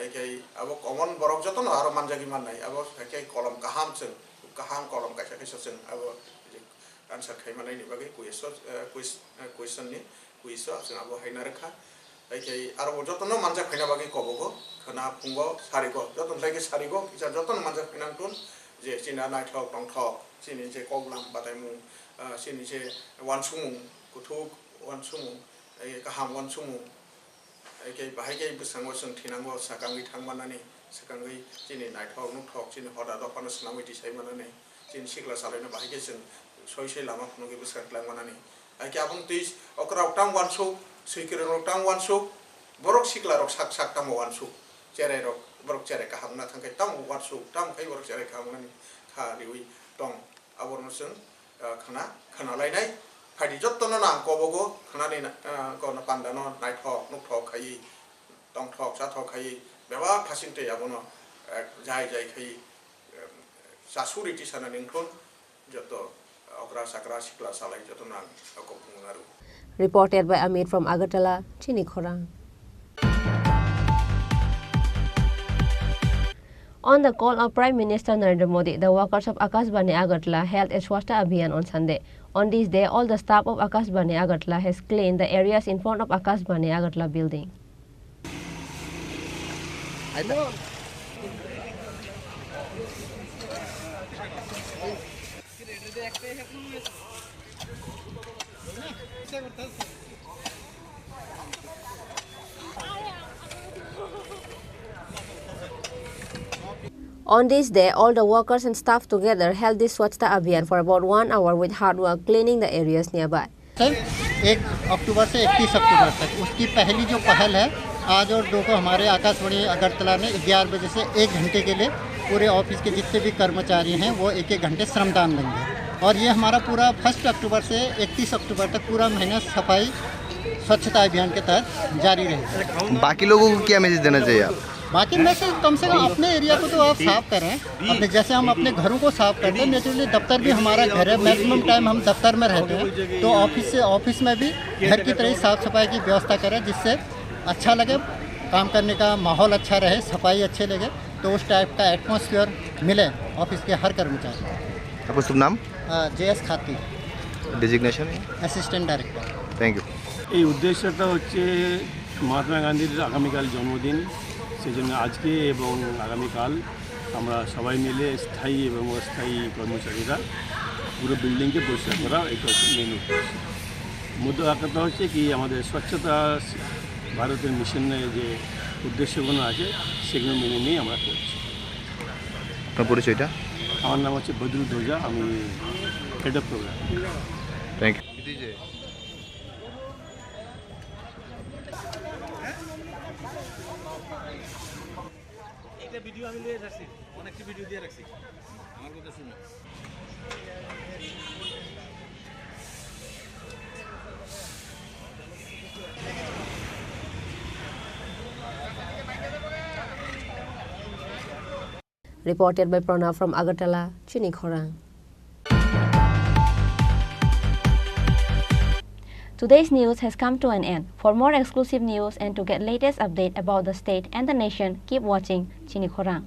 [SPEAKER 15] ke abo common borok joton aro manjagi man nai abo ke kolom kaham sing kaham kolom kaisa kaisa sing abo answer khai manai ni bagai question ni quiz sing abo haina rekha ke aro joton manja khaina bagai kobogo khana pungo sarigo joton lagi sarigo kisa joton manja khainang tun je china nai thok tong thok sini je koglam batai mu sini je wan sumung kuthuk wan sumung kaham wan sumung ke bahai ke busango sung thinango sakangi thangmanani sakangi sini naithok nuthok sini hoda dopana snami ti sai manani sini sikla salena bahai ke sung soisai lama phungi busan klangmanani ke abung tis okra utang wan su sikire utang wan su borok sikla rok sak sak tam wan su cerai rok borok cerai kaham na thangkai tam wan su tam kai borok cerai kaham nani kha riwi tong aborno sung khana lainai phadi jottono na kobogo khana ni ko na pandano naithok nuthok khai tong thok sa thok khai beba khasinte abono jai jai khai sasuri ti sana ningthon joto okra sakra sikla salai joto na ko pungaru.
[SPEAKER 8] Reported by Amit from Agartala, Chini Khorang. On the call of Prime Minister Narendra Modi, the workers of Akashbani Agartala held a Swasta Abhiyan on Sunday. On this day, all the staff of Akashbani Agartala has cleaned the areas in front of Akashbani Agartala building. On this day, all the workers and staff together held this Swachhta Abhiyan for about 1 hour with hard work cleaning the areas nearby.
[SPEAKER 16] 1 अक्टूबर से 31 अक्टूबर तक उसकी पहली जो पहल है आज और 2 को हमारे आकाशवाणी अगरतला ने 11 बजे से 1 घंटे के लिए पूरे ऑफिस के जितने भी कर्मचारी हैं वो 1-1 घंटे श्रमदान लेंगे और ये हमारा पूरा 1 अक्टूबर से 31 अक्टूबर तक पूरा महीना सफाई स्वच्छता अभियान के तहत जारी रहेगी।
[SPEAKER 17] बाकी लोगों को क्या मैसेज देना चाहिए आप?
[SPEAKER 16] बाकी मैसेज कम से कम अपने एरिया को तो आप साफ करें, अपने जैसे हम अपने घरों को साफ करते हैं नेचुरली दफ्तर भी हमारा घर है, मैक्सिमम टाइम हम दफ्तर में रहते हैं तो ऑफिस में भी घर की तरह ही साफ सफाई की व्यवस्था करें जिससे अच्छा लगे, काम करने का माहौल अच्छा रहे, सफाई अच्छे लगे तो उस टाइप का एटमॉस्फेयर मिले ऑफिस के हर कर्मचारी।
[SPEAKER 17] आपका शुभ नाम?
[SPEAKER 16] JS Khati,
[SPEAKER 17] designation
[SPEAKER 16] assistant director.
[SPEAKER 17] Thank you.
[SPEAKER 18] এই উদ্দেশ্যটা হচ্ছে মহাত্মা গান্ধীর আগামীকাল জন্মদিন, সেই জন্য আজকে এবং আগামীকাল আমরা সবাই মিলে স্থায়ী এবং অস্থায়ী কর্মচারীরা পুরো বিল্ডিংকে পরিষ্কার করা এটা হচ্ছে মেন উদ্দেশ্য। মুদ্রা কথা হচ্ছে কি আমাদের স্বচ্ছতা ভারতের মিশনে যে উদ্দেশ্যগুলো আছে সেগুলো মেনে নিয়ে আমরা করছি।
[SPEAKER 17] আপনার পরিচয়টা?
[SPEAKER 18] আমার নাম হচ্ছে বদরুল দোজা, আমি head of programme.
[SPEAKER 17] Thank you.
[SPEAKER 10] Video আমি নিয়ে রাখছি, অনেকটা ভিডিও দিয়ে রাখছি, আমার কথা শুনো।
[SPEAKER 8] Reported by Pranav from Agartala, Chini Khorang. Today's news has come to an end. For more exclusive news and to get latest update about the state and the nation, keep watching Chini Khorang.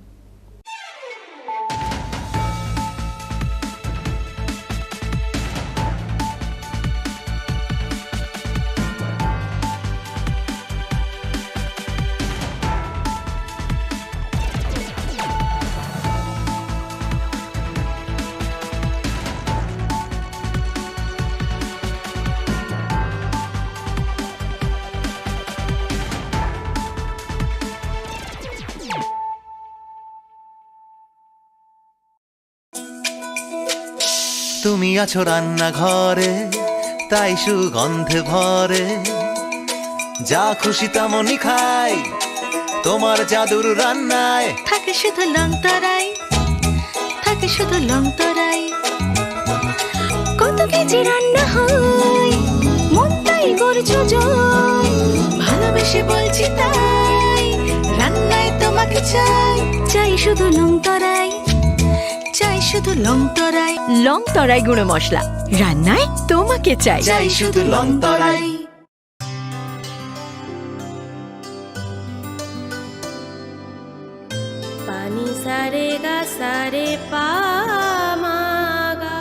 [SPEAKER 7] তুমি আছো রান্না ঘরে তাই সুগন্ধে ভরে যা খুশি তেমনই খাই তোমার জাদুর রান্নায়
[SPEAKER 19] থাকে শুধু লং তরাই, থাকে শুধু লং তরাই। কত কেজি রান্না হয় মন তাই করছো জয়, ভালোবেসে বলছি তাই রান্নায় তোমাকে চাই, চাই শুধু লং তরাই, চাই শুধু লং তরাই। লং তরাই গুঁড়ো মশলা রান্নায় তোমাকে চাই, চাই শুধু লং তরাই।
[SPEAKER 6] পানি সারে গা সারে পা মা গা।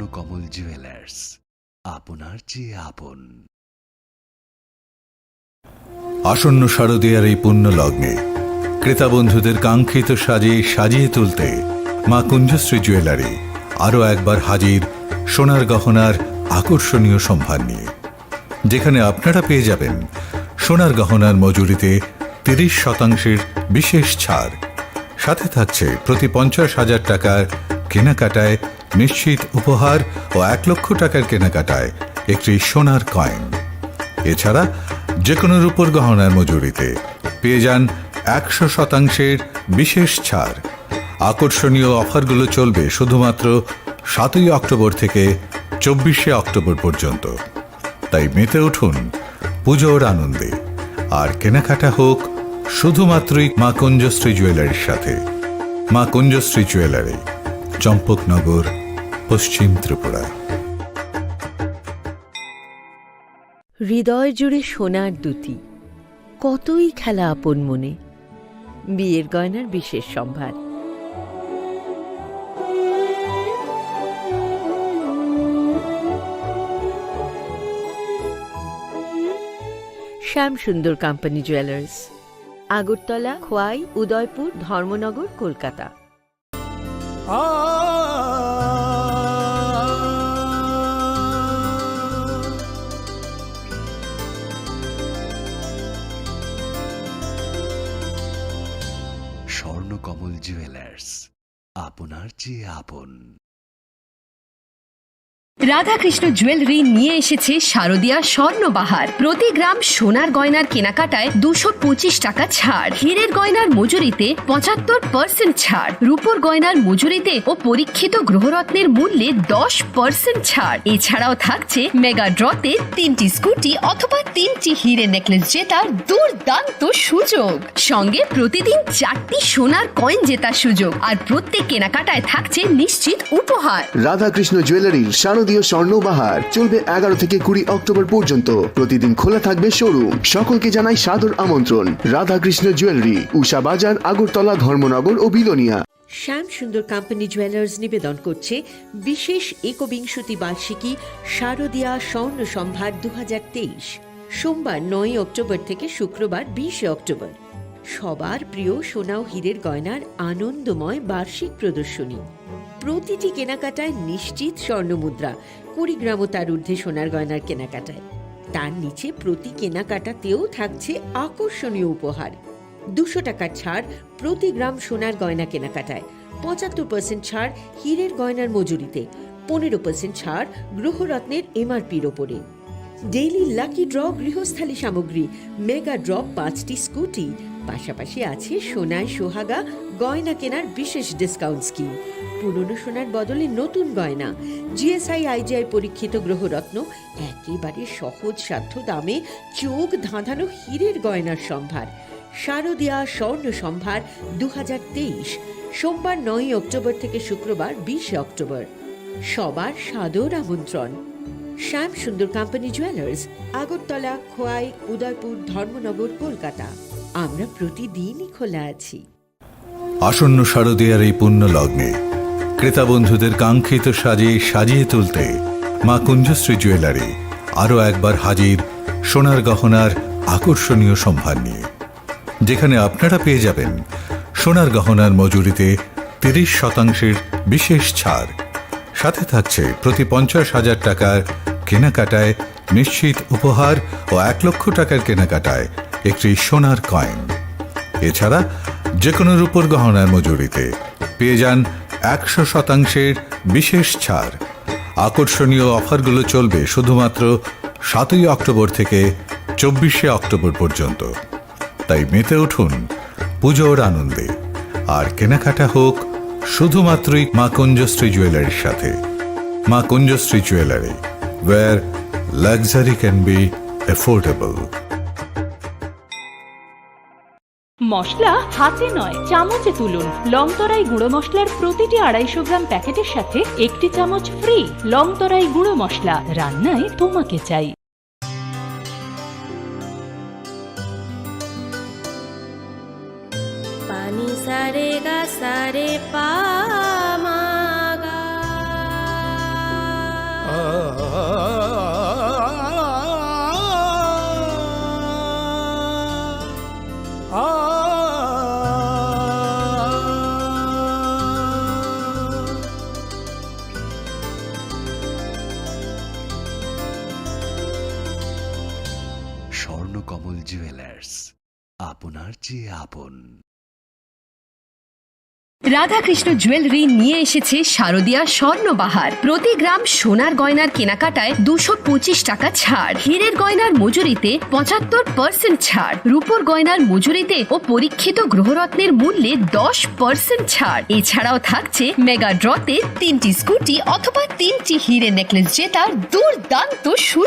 [SPEAKER 7] স্বর্ণকমল জুয়েলার্স আপনার চেয়ে আপন।
[SPEAKER 4] আসন্ন শারদীয়ার এই পুণ্য লগ্নে ক্রেতা বন্ধুদের কাঙ্ক্ষিত সাজে সাজিয়ে তুলতে মা কুঞ্জশ্রী জুয়েলারি আরও একবার হাজির সোনার গহনার আকর্ষণীয় সম্ভার নিয়ে, যেখানে আপনারা পেয়ে যাবেন সোনার গহনার মজুরিতে 30% বিশেষ ছাড়, সাথে থাকছে প্রতি 50,000 টাকার কেনাকাটায় নিশ্চিত উপহার ও 1 লক্ষ টাকার কেনাকাটায় একটি সোনার কয়েন। এছাড়া যে কোনো রূপোর গহনার মজুরিতে পেয়ে যান 100% বিশেষ ছাড়। আকর্ষণীয় অফারগুলো চলবে শুধুমাত্র 7ই অক্টোবর থেকে 24শে অক্টোবর পর্যন্ত। তাই মেতে উঠুন পুজোর আনন্দে, আর কেনাকাটা হোক শুধুমাত্রই মা কুঞ্জশ্রী জুয়েলারির সাথে। মা কুঞ্জশ্রী জুয়েলারি, চম্পকনগর, পশ্চিম ত্রিপুরা।
[SPEAKER 3] হৃদয় জুড়ে সোনার দুটি, কতই খেলা আপন মনে। বিয়ের গয়নার বিশেষ সম্ভার। শ্যাম সুন্দর company jewellers, Agartala, Khowai, Udaipur, Dharmanagar, Kolkata.
[SPEAKER 7] Swarnakamal jewellers আপনার চেয়ে আপন।
[SPEAKER 1] রাধাকৃষ্ণ জুয়েলারি নিয়ে এসেছে শারদীয়া স্বর্ণবাহার। প্রতি গ্রাম সোনার গয়নার কেনাকাটায় 225 টাকা ছাড়, হীরের গয়নার মজুরিতে 75% ছাড়, রূপোর গয়নার মজুরিতে ও পরীক্ষিত গ্রহরত্নের মূল্যে 10% ছাড়। এছাড়াও থাকছে মেগা ড্রতে 3টি স্কুটি অথবা 3টি হীরে নেকলেস জেতার দুর্দান্ত সুযোগ, সঙ্গে প্রতিদিন 4টি সোনার কয়েন জেতার সুযোগ, আর প্রত্যেক কেনাকাটায় থাকছে নিশ্চিত উপহার।
[SPEAKER 2] রাধাকৃষ্ণ জুয়েলারির শারদীয় স্বর্ণবাহার চলবে 11 থেকে 20 অক্টোবর পর্যন্ত। প্রতিদিন খোলা থাকবে শোরুম। সকলকে জানাই সাদর আমন্ত্রণ। রাধাকৃষ্ণ জুয়েলারি, উষা বাজার, আগরতলা, ধর্মনগর ও বিলোনিয়া।
[SPEAKER 3] শ্যাম সুন্দর কোম্পানি জুয়েলার্স নিবেদন করছে বিশেষ একবিংশতি বার্ষিকী শারদীয়া স্বর্ণ সম্ভার 2023, সোমবার 9 অক্টোবর থেকে শুক্রবার 20 অক্টোবর। সবার প্রিয় সোনা ও হীরের গয়নার আনন্দময় বার্ষিক প্রদর্শনী। প্রতিটি কেনাকাটায় নিশ্চিত স্বর্ণমুদ্রা, 20 গ্রাম ও তার ঊর্ধ্বে সোনার গয়নার কেনাকাটায়। তার নিচে প্রতি কেনাকাটাতেও থাকছে আকর্ষণীয় উপহার। 200 টাকার ছাড় প্রতি গ্রাম সোনার গয়না কেনাকাটায়, 75% ছাড় হীরের গয়নার মজুরিতে, 15% ছাড় গ্রহরত্নের এমআরপির ওপরে। ডেইলি লাকি ড্র গৃহস্থালী সামগ্রী, মেগা ড্র 5টি স্কুটি, পাশাপাশি আছে সোনায় সোহাগা গয়না কেনার বিশেষ ডিসকাউন্ট স্কিম। পুরনো সোনার বদলে নতুন গয়না, জিএসআই আইজিআই পরীক্ষিত গ্রহরত্ন, একেবারে সহজ সাধ্য দামে চোখ ধাঁধানো হীরের গয়নার সম্ভার। শারদীয়া স্বর্ণ সম্ভার 2023, সোমবার 9 অক্টোবর থেকে শুক্রবার 20 অক্টোবর। সবার সাদর আমন্ত্রণ। শ্যাম সুন্দর কোম্পানি জুয়েলার্স, আগরতলা, খোয়াই, উদয়পুর, ধর্মনগর, কলকাতা। আমরা প্রতিদিনই খোলা আছি।
[SPEAKER 4] আসন্ন শারদীয়ার এই পুণ্য লগ্নে ক্রেতা বন্ধুদের কাঙ্ক্ষিত সাজে সাজিয়ে তুলতে মা কুঞ্জশ্রী জুয়েলারি আরও একবার হাজির সোনার গহনার আকর্ষণীয় সম্ভার নিয়ে, যেখানে আপনারা পেয়ে যাবেন সোনার গহনার মজুরিতে 30% বিশেষ ছাড়, সাথে থাকছে প্রতি 50,000 টাকার কেনাকাটায় নিশ্চিত উপহার ও 1 লক্ষ টাকার কেনাকাটায় একটি সোনার কয়েন। এছাড়া যে কোনো রূপোর গহনার মজুরিতে পেয়ে যান 100% বিশেষ ছাড়। আকর্ষণীয় অফারগুলো চলবে শুধুমাত্র 7ই অক্টোবর থেকে 24শে অক্টোবর পর্যন্ত। তাই মেতে উঠুন পুজোর আনন্দে, আর কেনাকাটা হোক শুধুমাত্রই মা কুঞ্জশ্রী জুয়েলারির সাথে। মা Kunjashree jewellery, where luxury can be affordable.
[SPEAKER 5] মশলা হাতে নয় চামচে তুলুন। লংতরাই গুঁড়ো মশলার প্রতিটি 250 গ্রাম প্যাকেটের সাথে 1টি চামচ ফ্রি। লংতরাই গুঁড়ো মশলা, রান্নায় তোমাকে চাই।
[SPEAKER 6] পানি সারে গা সারে পা মা গা।
[SPEAKER 7] কমল জুয়েলার্স, আপনার চেয়ে আপন।
[SPEAKER 1] রাধাকৃষ্ণ জুয়েলারি নিয়ে এসেছে শারদীয়া স্বর্ণবাহার। প্রতি গ্রাম সোনার গয়নার কেনাকাটায় 225 টাকা ছাড়, হীরের গয়নার মজুরিতে 75% ছাড়, রূপোর গয়নার মজুরিতে ও পরীক্ষিত গ্রহরত্নের মূল্যে 10% ছাড়। এছাড়াও থাকছে মেগা ড্রতে 3টি স্কুটি অথবা 3টি হীরে নেকলেস জেতার দুর্দান্ত